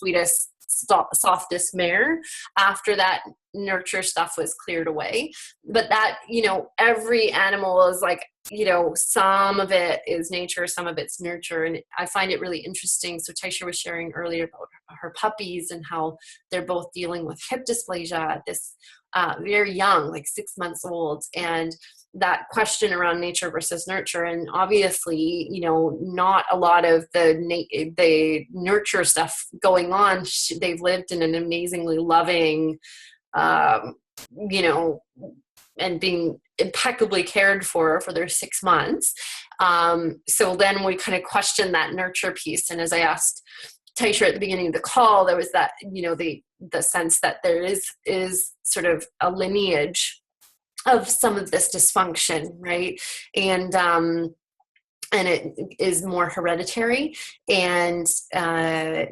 softest mare after that nurture stuff was cleared away. But that, you know, every animal is like, you know, some of it is nature, some of it's nurture. And I find it really interesting. So Taisha was sharing earlier about her puppies and how they're both dealing with hip dysplasia at this very young, like 6 months old. And that question around nature versus nurture, and obviously, you know, not a lot of the nurture stuff going on. They've lived in an amazingly loving, you know, and being impeccably cared for their 6 months. So then we kind of question that nurture piece. And as I asked Taisha at the beginning of the call, there was that, you know, the sense that there is sort of a lineage of some of this dysfunction, right? And it is more hereditary and,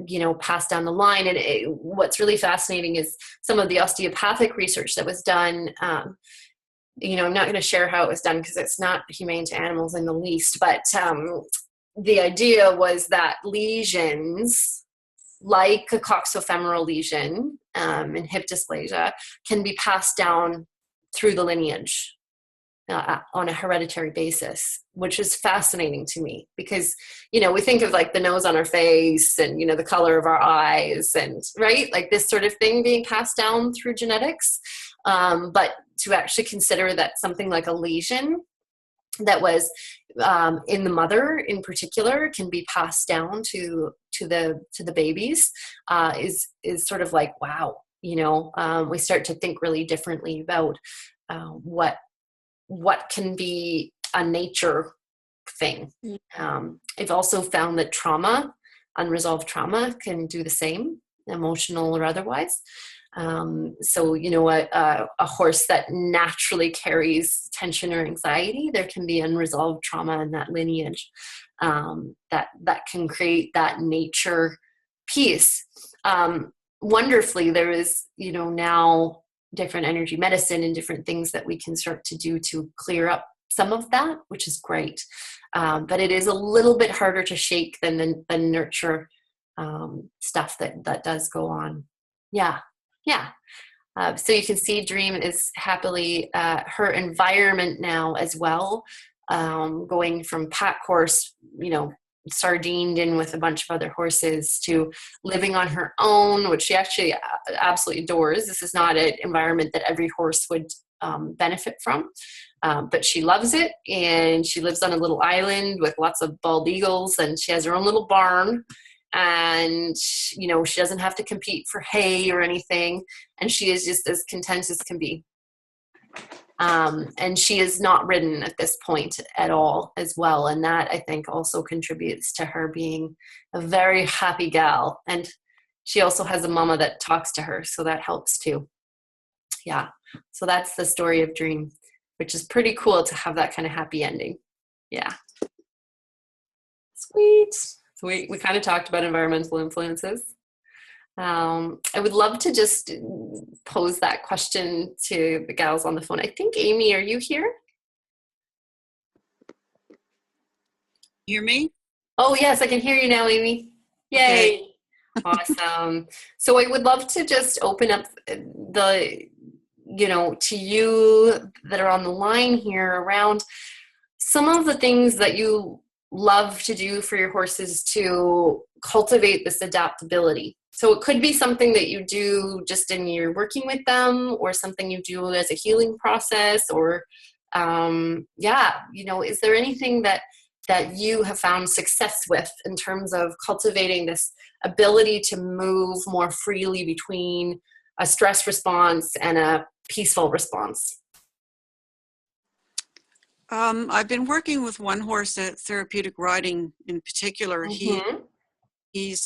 you know, passed down the line. And what's really fascinating is some of the osteopathic research that was done. You know, I'm not going to share how it was done because it's not humane to animals in the least, but the idea was that lesions like a coxofemoral lesion and hip dysplasia can be passed down through the lineage on a hereditary basis, which is fascinating to me because, you know, we think of like the nose on our face and, you know, the color of our eyes and, right, like this sort of thing being passed down through genetics. But to actually consider that something like a lesion that was in the mother in particular can be passed down to the babies is sort of like, wow. You know, we start to think really differently about what can be a nature thing. I've also found that unresolved trauma can do the same, emotional or otherwise. So, a horse that naturally carries tension or anxiety, there can be unresolved trauma in that lineage that can create that nature piece. Wonderfully, there is, now different energy medicine and different things that we can start to do to clear up some of that, which is great. But it is a little bit harder to shake than the nurture stuff that does go on. Yeah. So you can see Dream is happily her environment now as well, going from pack horse, sardined in with a bunch of other horses, to living on her own, which she actually absolutely adores. This is not an environment that every horse would benefit from, but she loves it, and she lives on a little island with lots of bald eagles, and she has her own little barn. And she doesn't have to compete for hay or anything, and she is just as content as can be. And she is not ridden at this point at all as well, and that, I think, also contributes to her being a very happy gal. And she also has a mama that talks to her, so that helps too. Yeah, so that's the story of Dream, which is pretty cool to have that kind of happy ending. Yeah. Sweet. So we kind of talked about environmental influences. I would love to just pose that question to the gals on the phone. I think, Amy, are you here? Hear me? Oh, yes, I can hear you now, Amy. Yay. Okay. Awesome. So I would love to just open up to you that are on the line here around some of the things that you love to do for your horses to cultivate this adaptability. So it could be something that you do just in your working with them, or something you do as a healing process, or is there anything that you have found success with in terms of cultivating this ability to move more freely between a stress response and a peaceful response? I've been working with one horse at therapeutic riding in particular. Mm-hmm. He's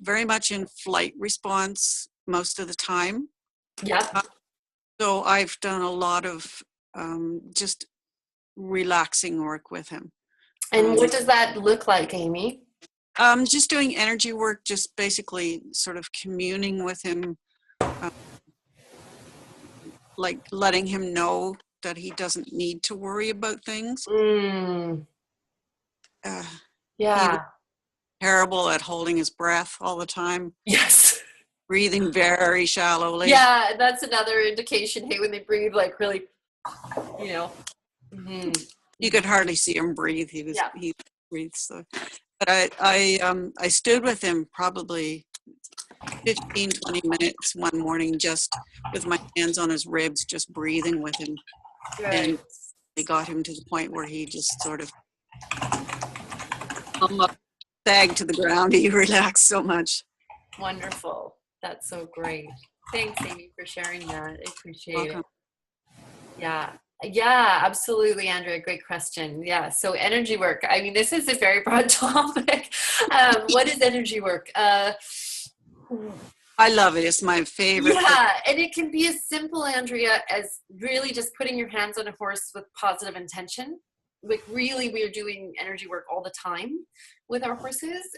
very much in flight response most of the time. Yeah. So I've done a lot of just relaxing work with him. And what does that look like, Amy? Just doing energy work, just basically sort of communing with him, like letting him know that he doesn't need to worry about things. Yeah. Terrible at holding his breath all the time. Yes. Breathing very shallowly. Yeah, that's another indication. Hey, when they breathe, like really, Mm-hmm. You could hardly see him breathe. He breathes. So. But I stood with him probably 15, 20 minutes one morning, just with my hands on his ribs, just breathing with him. Right. And they got him to the point where he just sort of sagged to the ground. He relaxed so much. Wonderful. That's so great. Thanks, Amy, for sharing that. I appreciate it. Yeah, absolutely, Andrea. Great question. Yeah, so energy work. I mean, this is a very broad topic. What is energy work? I love it. It's my favorite. Yeah, and it can be as simple, Andrea, as really just putting your hands on a horse with positive intention. Like, really, we are doing energy work all the time with our horses.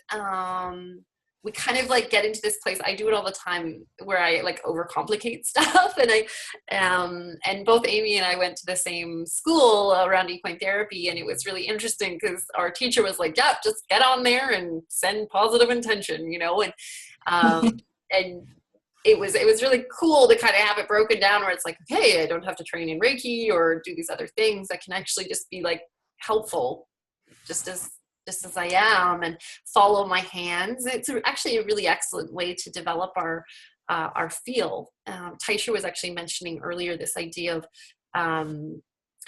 We kind of like get into this place. I do it all the time where I like overcomplicate stuff. And and both Amy and I went to the same school around equine therapy, and it was really interesting because our teacher was like, "Yeah, just get on there and send positive intention," and it was really cool to kind of have it broken down where it's like, okay, I don't have to train in Reiki or do these other things. I can actually just be like helpful, just as I am, and follow my hands. It's actually a really excellent way to develop our feel. Taisha was actually mentioning earlier this idea of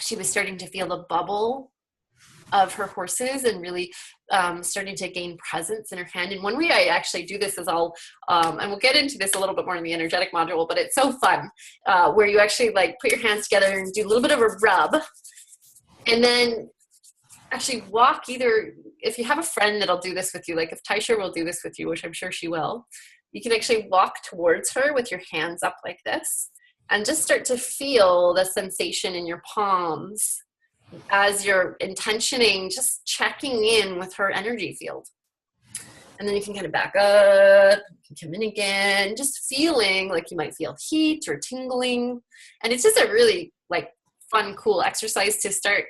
she was starting to feel the bubble of her horses and really starting to gain presence in her hand. And one way I actually do this is I'll, and we'll get into this a little bit more in the energetic module, but it's so fun, where you actually like put your hands together and do a little bit of a rub, and then actually walk, either if you have a friend that'll do this with you, like if Taisha will do this with you, which I'm sure she will, you can actually walk towards her with your hands up like this and just start to feel the sensation in your palms as you're intentioning, just checking in with her energy field. And then you can kind of back up, you can come in again, just feeling like you might feel heat or tingling. And it's just a really like fun, cool exercise to start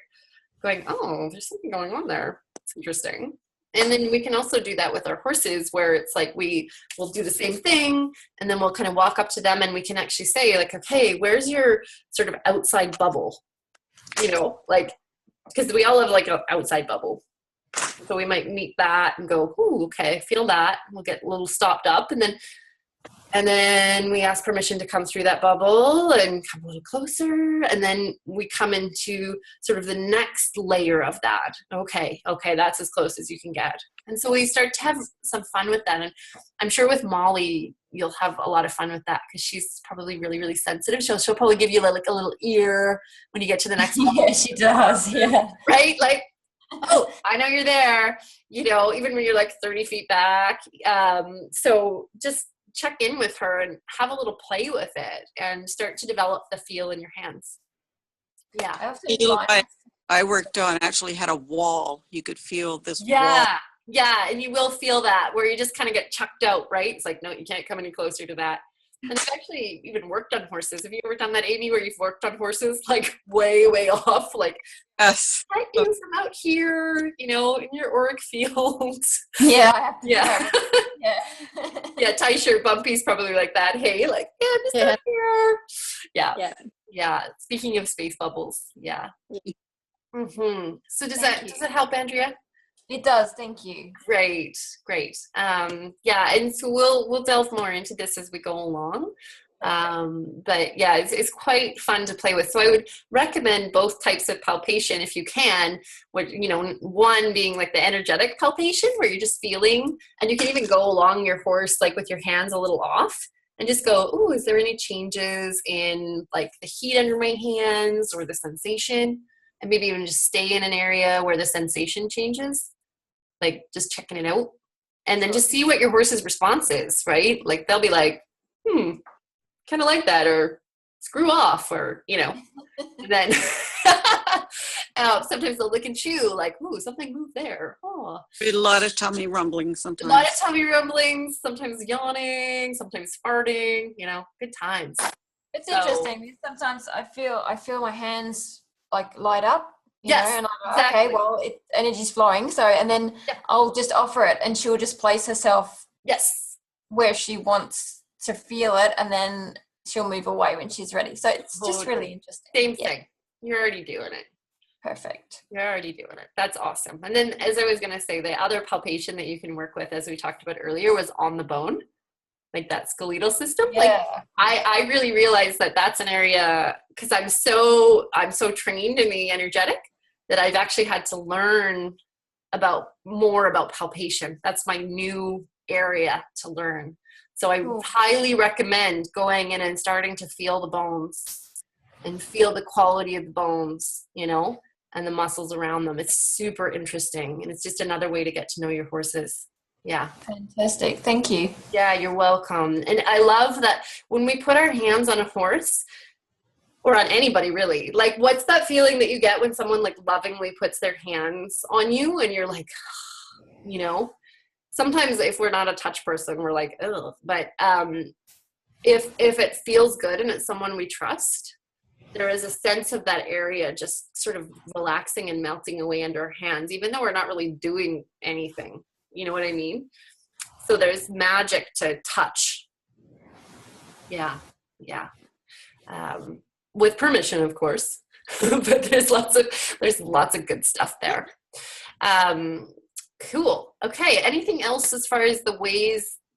going, oh, there's something going on there. It's interesting. And then we can also do that with our horses, where it's like we will do the same thing, and then we'll kind of walk up to them and we can actually say like, okay, where's your sort of outside bubble? You know, like, because we all have like an outside bubble. So we might meet that and go, ooh, okay, feel that. We'll get a little stopped up, and then we ask permission to come through that bubble and come a little closer. And then we come into sort of the next layer of that. Okay, that's as close as you can get. And so we start to have some fun with that. And I'm sure with Molly, you'll have a lot of fun with that because she's probably really, really sensitive. She'll probably give you like a little ear when you get to the next bubble. Yeah, she does. Yeah. Right? Like, oh, I know you're there, you know, even when you're like 30 feet back. So just check in with her and have a little play with it and start to develop the feel in your hands. Yeah. I worked on actually had a wall. You could feel this wall. Yeah, and you will feel that where you just kind of get chucked out, right? It's like, no, you can't come any closer to that. And I've actually even worked on horses. Have you ever done that, Amy, where you've worked on horses like way, way off? Like, yes, I you from out here, you know, in your auric field. Yeah, I have to. Yeah. Yeah. Yeah, tie shirt Bumpy's probably like that. Hey, like, yeah, I'm just out here. Yeah. Speaking of space bubbles, yeah. Mm-hmm. So does that help, Andrea? It does. Thank you. Great. Yeah, and so we'll delve more into this as we go along. But yeah, it's quite fun to play with. So I would recommend both types of palpation if you can. What, you know, one being like the energetic palpation where you're just feeling, and you can even go along your horse like with your hands a little off and just go, oh, is there any changes in like the heat under my hands or the sensation? And maybe even just stay in an area where the sensation changes, like just checking it out. And then just see what your horse's response is, right? Like they'll be like, kind of like that, or screw off, or, you know. And then sometimes they'll lick and chew, like, ooh, something moved there. Oh. A lot of tummy rumbling sometimes. A lot of tummy rumblings, sometimes yawning, sometimes farting, you know, good times. It's interesting because sometimes I feel my hands like light up. You know, and I'm like, okay, well, energy's flowing. So, and then I'll just offer it, and she'll just place herself where she wants to feel it, and then she'll move away when she's ready. So it's just really interesting. Same thing. You're already doing it. Perfect. You're already doing it. That's awesome. And then, as I was going to say, the other palpation that you can work with, as we talked about earlier, was on the bone, like that skeletal system. Yeah. Like I really realized that that's an area, because I'm so trained in the energetic that I've actually had to learn more about palpation. That's my new area to learn. So I highly recommend going in and starting to feel the bones and feel the quality of the bones, you know, and the muscles around them. It's super interesting. And it's just another way to get to know your horses. Yeah. Fantastic. Thank you. Yeah, you're welcome. And I love that when we put our hands on a horse, or on anybody really, like what's that feeling that you get when someone like lovingly puts their hands on you and you're like, you know, sometimes if we're not a touch person, we're like, ugh. But if it feels good and it's someone we trust, there is a sense of that area just sort of relaxing and melting away under our hands, even though we're not really doing anything. You know what I mean? So there's magic to touch. Yeah. With permission, of course, but there's lots of good stuff there. Cool. Okay. Anything else as far as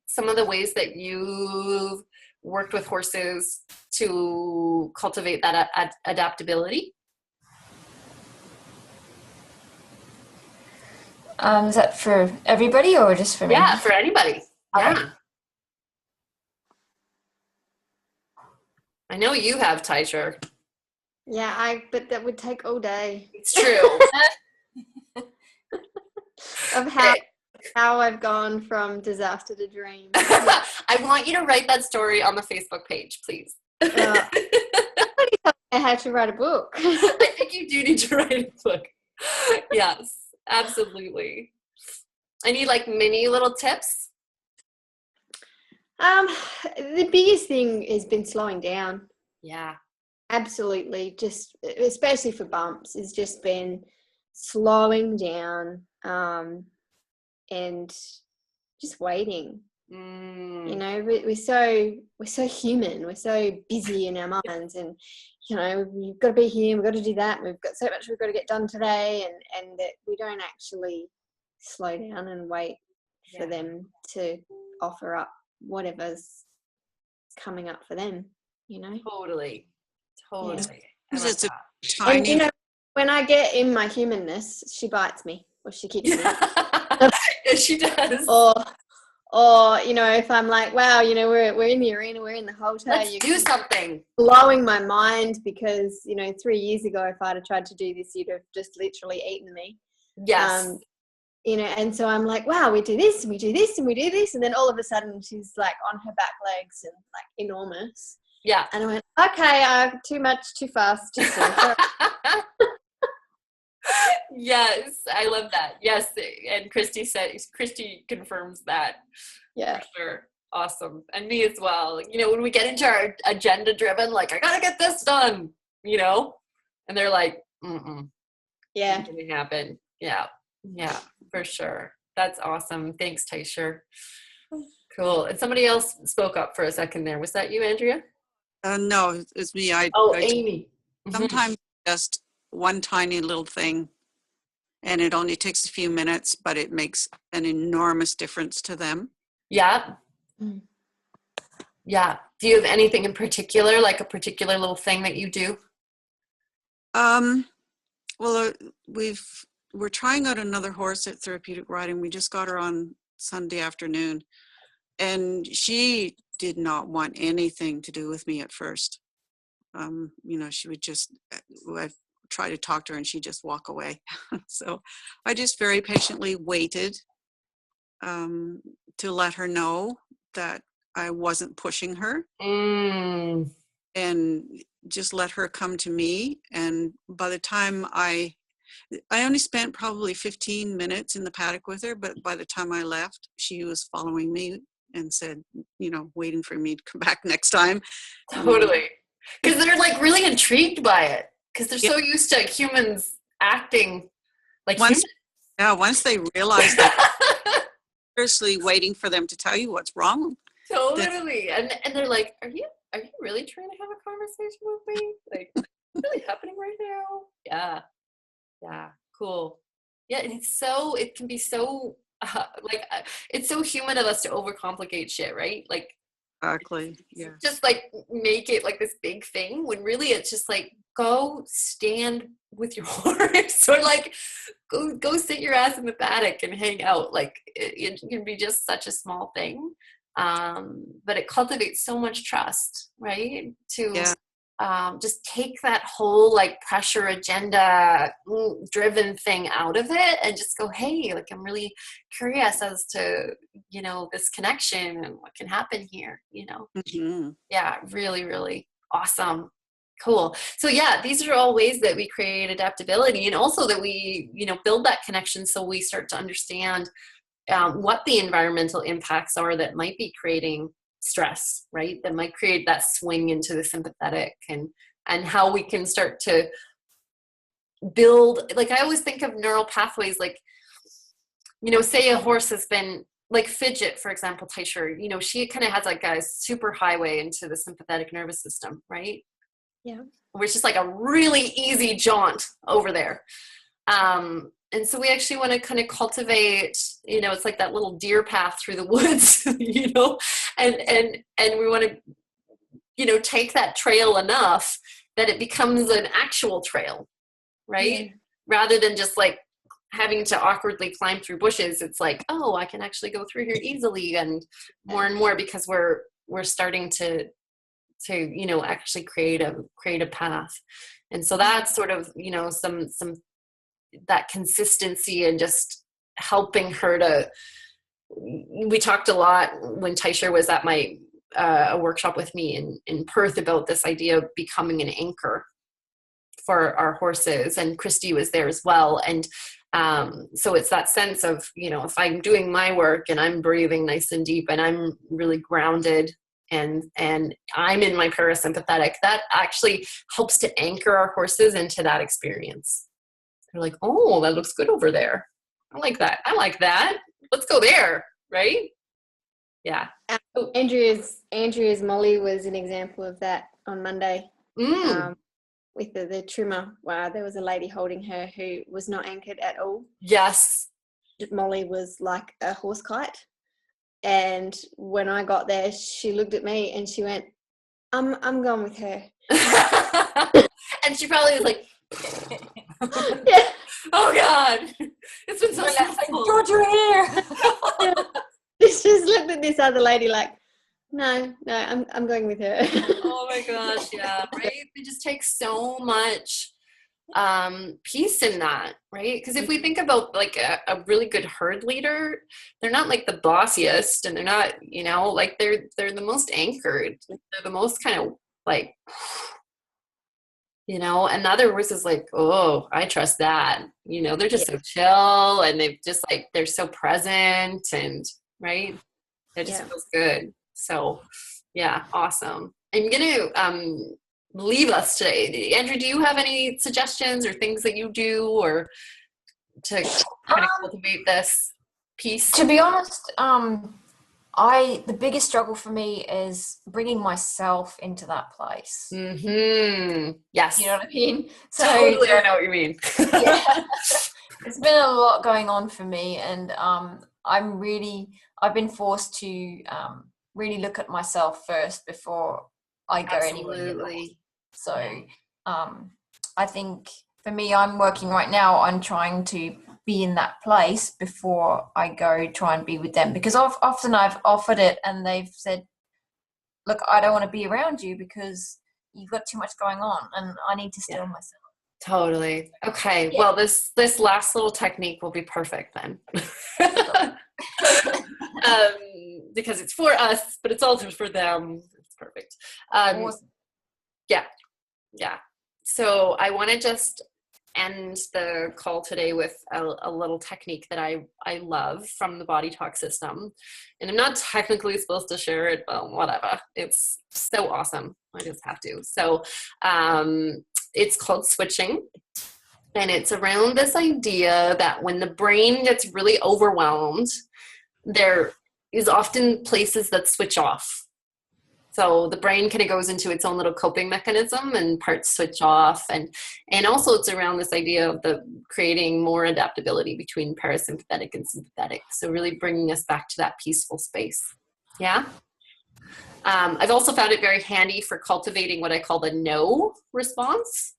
some of the ways that you've worked with horses to cultivate that adaptability? Is that for everybody or just for me? Yeah, for anybody. Yeah. Okay. I know you have, Taisha. Yeah, but that would take all day. It's true. Of how I've gone from disaster to dream. I I want you to write that story on the Facebook page, please. I had to write a book. I think you do need to write a book. Yes, absolutely. Any like mini little tips? The biggest thing has been slowing down. Yeah. Absolutely. Just especially for bumps, it's just been slowing down and just waiting. You know, we're so human. We're so busy in our minds, and you know, we've got to be here, we've got to do that, we've got so much we've got to get done today, and that we don't actually slow down and wait for them to offer up whatever's coming up for them, you know. Totally. Yeah. It's a tiny... And you know, when I get in my humanness, she bites me or she kicks me. Yeah, she does. Or you know, if I'm like, wow, you know, we're in the arena, we're in the hotel, let's do something. Blowing my mind because, you know, 3 years ago, if I'd have tried to do this, you'd have just literally eaten me. Yes. You know, and so I'm like, wow, we do this and we do this and we do this, and then all of a sudden she's like on her back legs and like enormous. Yeah. And I went, okay, too much, too fast, too soon. Yes, I love that. Yes, and Christy confirms that. Yeah, for sure. Awesome. And me as well. You know, when we get into our agenda driven, like I gotta get this done, you know, and they're like, yeah, it can happen. Yeah, for sure. That's awesome. Thanks, Taisher. Cool. And somebody else spoke up for a second there. Was that you, Andrea? No, it's me. Amy. Sometimes just one tiny little thing, and it only takes a few minutes, but it makes an enormous difference to them. Yeah. Yeah. Do you have anything in particular, like a particular little thing that you do? Well, we're trying out another horse at Therapeutic Riding. We just got her on Sunday afternoon, and she did not want anything to do with me at first. You know, she would just, I'd try to talk to her and she'd just walk away. So I just very patiently waited to let her know that I wasn't pushing her, and just let her come to me. And by the time I only spent probably 15 minutes in the paddock with her, but by the time I left, she was following me and said, you know, waiting for me to come back next time. Totally. Because they're like really intrigued by it, because they're so used to humans acting like humans. Once they realize that, seriously waiting for them to tell you what's wrong. Totally. And they're like, are you really trying to have a conversation with me? Like, what's really happening right now? Yeah. Cool. Yeah. And it can be so it's so human of us to overcomplicate shit, right? Like, exactly. Yeah. Just like make it like this big thing when really it's just like, go stand with your horse, or like go sit your ass in the paddock and hang out. Like it can be just such a small thing, but it cultivates so much trust, right? To just take that whole like pressure agenda driven thing out of it and just go, hey, like I'm really curious as to, you know, this connection and what can happen here, you know. Yeah, really, really awesome. Cool. So yeah, these are all ways that we create adaptability, and also that we, you know, build that connection so we start to understand what the environmental impacts are that might be creating stress, right? That might create that swing into the sympathetic, and how we can start to build, like I always think of neural pathways, like, you know, say a horse has been like Fidget, for example, Taisher, you know, she kind of has like a super highway into the sympathetic nervous system, right? Yeah. Where it's just like a really easy jaunt over there. And so we actually want to kind of cultivate, you know, it's like that little deer path through the woods, you know, and we want to, you know, take that trail enough that it becomes an actual trail, right? Yeah. Rather than just like having to awkwardly climb through bushes. It's like, oh, I can actually go through here easily, and more because we're starting to, you know, actually create a path. And so that's sort of, you know, some that consistency and just helping her to we talked a lot when Taisha was at my a workshop with me in Perth about this idea of becoming an anchor for our horses, and Christy was there as well. And so it's that sense of, if I'm doing my work and I'm breathing nice and deep and I'm really grounded and I'm in my parasympathetic, that actually helps to anchor our horses into that experience. They're like, oh, that looks good over there. I like that. I like that. Let's go there. Right? Yeah. Andrea's Molly was an example of that on Monday. With the trimmer. Wow, there was a lady holding her who was not anchored at all. Yes. Molly was like a horse kite. And when I got there, she looked at me and she went, I'm going with her. And she probably was like, yeah. Oh God, it's been so stressful. George, you're here. She just looked at this other lady like, no, I'm going with her. Oh my gosh, yeah, right? It just takes so much peace in that, right? Because if we think about like a really good herd leader, they're not like the bossiest, and they're not, like they're the most anchored. They're the most kind of like, and the other horse is like, oh, I trust that. They're just so chill, and they've just like, they're so present, and right? It just feels good. So yeah, awesome. I'm going to leave us today. Andrew, do you have any suggestions or things that you do or to kind of cultivate this piece? To be honest, the biggest struggle for me is bringing myself into that place. Mm-hmm. Yes. You know what I mean? So totally, I know what you mean. Yeah. It's been a lot going on for me, and I've been forced to really look at myself first before I go anywhere. So I think for me, I'm working right now on trying to be in that place before I go try and be with them, because often I've offered it and they've said, look, I don't want to be around you because you've got too much going on and I need to still myself. Totally. Okay. Yeah. Well, this last little technique will be perfect then. Because it's for us, but it's also for them. It's perfect. Awesome. Yeah. So I want to just end the call today with a little technique that I love from the Body Talk system. And I'm not technically supposed to share it, but whatever. It's so awesome. I just have to. So it's called switching. And it's around this idea that when the brain gets really overwhelmed, there is often places that switch off. So the brain kind of goes into its own little coping mechanism and parts switch off. And also it's around this idea of creating more adaptability between parasympathetic and sympathetic. So really bringing us back to that peaceful space. Yeah. I've also found it very handy for cultivating what I call the no response.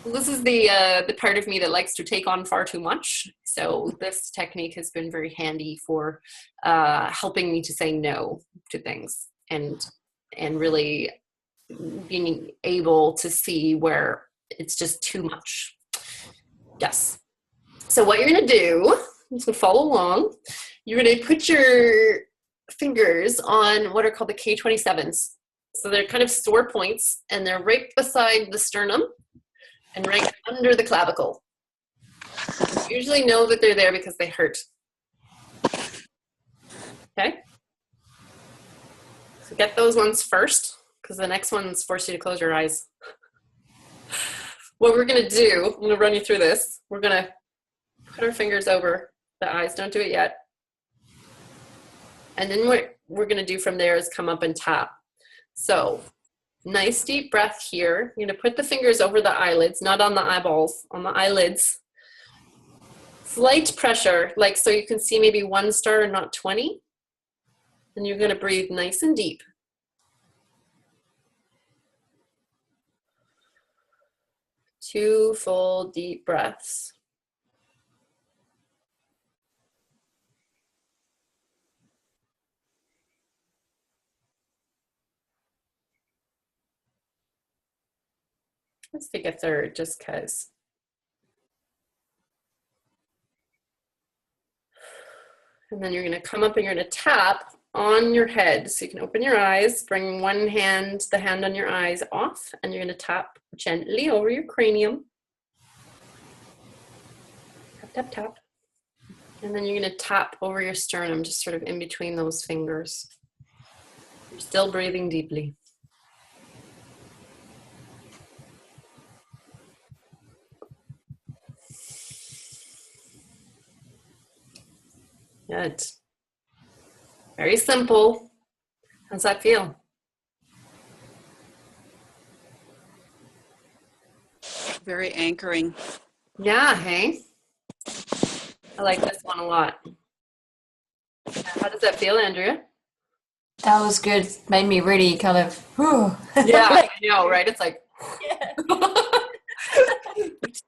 This is the part of me that likes to take on far too much. So this technique has been very handy for helping me to say no to things and really being able to see where it's just too much. Yes. So what you're going to do, I'm just going to follow along. You're going to put your fingers on what are called the K27s. So they're kind of sore points, and they're right beside the sternum and right under the clavicle. You usually know that they're there because they hurt. Okay? So get those ones first, because the next ones force you to close your eyes. What we're going to do, I'm going to run you through this. We're going to put our fingers over the eyes. Don't do it yet. And then what we're going to do from there is come up and tap. So nice deep breath here. You're going to put the fingers over the eyelids, not on the eyeballs, on the eyelids. Slight pressure, like so you can see maybe 1 star and not 20. And you're going to breathe nice and deep. Two full deep breaths. Let's take a third just because. And then you're going to come up and you're going to tap on your head. So you can open your eyes, bring one hand, the hand on your eyes off, and you're going to tap gently over your cranium. Tap, tap, tap. And then you're going to tap over your sternum, just sort of in between those fingers. You're still breathing deeply. Good. Very simple. How's that feel? Very anchoring. Yeah, hey? I like this one a lot. How does that feel, Andrea? That was good. Made me really kind of, whew. Yeah, I know, right? It's like, what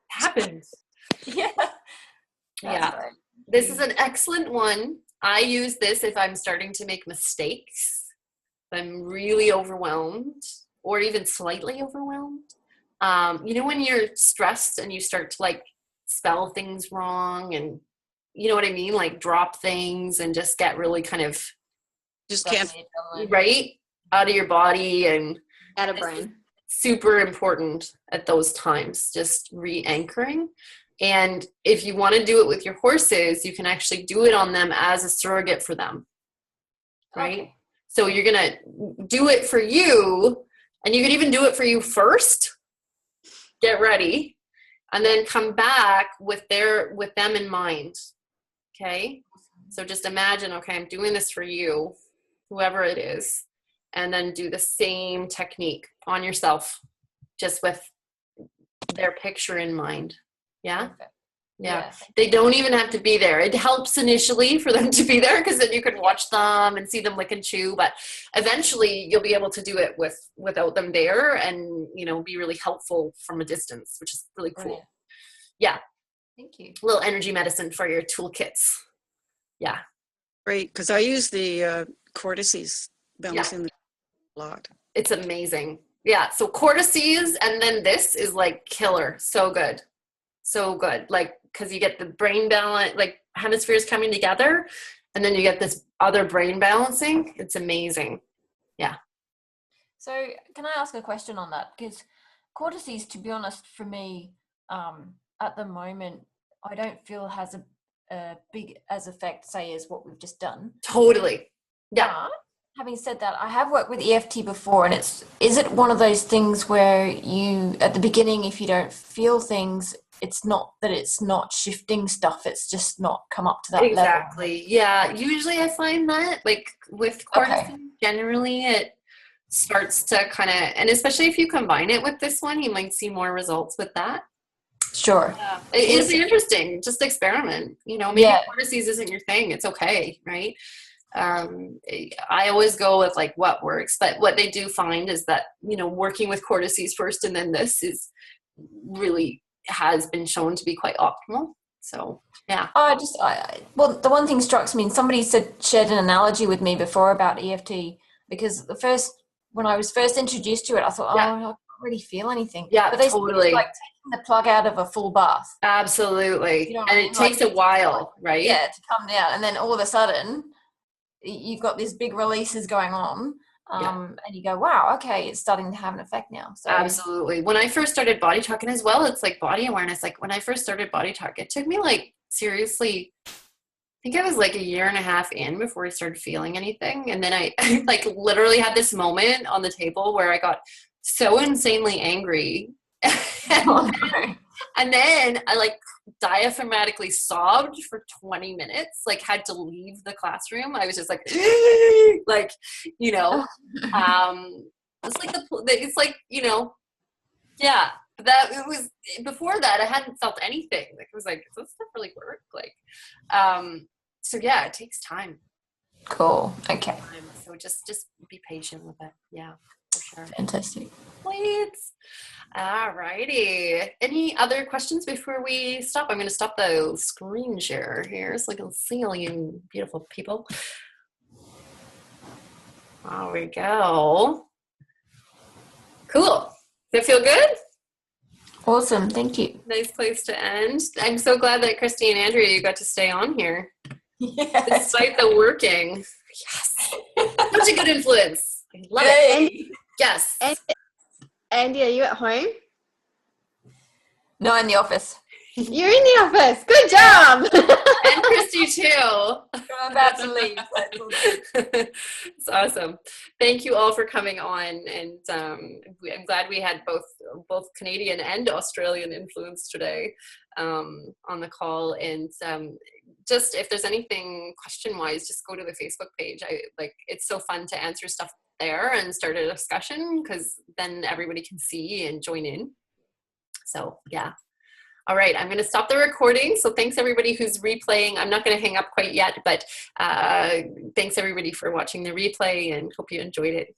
happened? Yeah. Yeah. Right. This is an excellent one. I use this if I'm starting to make mistakes, if I'm really overwhelmed or even slightly overwhelmed. When you're stressed and you start to like spell things wrong and you know what I mean? Like drop things and just get really kind of Just can't. Right? Out of your body and Out of brain. Super important at those times, just re-anchoring. And if you want to do it with your horses, you can actually do it on them as a surrogate for them, right? Okay. So you're going to do it for you, and you can even do it for you first. Get ready, and then come back with them in mind, okay? So just imagine, okay, I'm doing this for you, whoever it is, and then do the same technique on yourself, just with their picture in mind. Yeah? Yeah. They don't even have to be there. It helps initially for them to be there because then you can watch them and see them lick and chew. But eventually you'll be able to do it without them there and, be really helpful from a distance, which is really cool. Brilliant. Yeah. Thank you. A little energy medicine for your toolkits. Yeah. Great. Because I use the cortices balancing a lot. It's amazing. Yeah. So cortices and then this is like killer. So good. So good, like, because you get the brain balance, like hemispheres coming together, and then you get this other brain balancing. It's amazing. Yeah. So can I ask a question on that? Because cortices, to be honest, for me, at the moment, I don't feel has a big as effect, say, as what we've just done. Totally. Yeah. But having said that, I have worked with EFT before, and is it one of those things where you, at the beginning, if you don't feel things, it's not that it's not shifting stuff, it's just not come up to that level. Exactly. Yeah. Usually I find that like with cortisone, generally it starts to kind of, and especially if you combine it with this one, you might see more results with that. Sure. Yeah. It'll be interesting. Just experiment. Maybe cortices isn't your thing. It's okay. Right. I always go with like what works, but what they do find is that, working with cortices first and then this is really has been shown to be quite optimal. So yeah. Well, the one thing strikes me, and somebody shared an analogy with me before about EFT, because when I was first introduced to it, I thought, I don't really feel anything. Yeah, but they totally. It's like taking the plug out of a full bath. Absolutely. And it takes a while, right? Yeah, to come down, and then all of a sudden you've got these big releases going on. And you go, wow, okay, it's starting to have an effect now. So absolutely. When I first started body talking as well, it's like body awareness. Like when I first started body talk, it took me like seriously, I think I was like a year and a half in before I started feeling anything. And then I like literally had this moment on the table where I got so insanely angry. And then I like diaphragmatically sobbed for 20 minutes, like had to leave the classroom. I was just like, like, it's like, yeah, that it was before that I hadn't felt anything. Like it was like, does this stuff really work? Like, so yeah, it takes time. Cool. Okay. So just be patient with it. Yeah, for sure. Fantastic. Please. All righty. Any other questions before we stop? I'm going to stop the screen share here so I can see all you beautiful people. There we go. Cool. Does that feel good? Awesome. Thank you. Nice place to end. I'm so glad that Christy and Andrea, you got to stay on here. Yes. Despite the working. Yes. Such a good influence. I love it. Yes. Andy, are you at home? No, in the office. You're in the office. Good job. And Christy too. I'm about to leave. It's awesome. Thank you all for coming on, and I'm glad we had both Canadian and Australian influence today on the call. And just if there's anything question-wise, just go to the Facebook page. It's so fun to answer stuff there and start a discussion, because then everybody can see and join in. So yeah. All right, I'm going to stop the recording. So thanks everybody who's replaying. I'm not going to hang up quite yet, but thanks everybody for watching the replay, and hope you enjoyed it.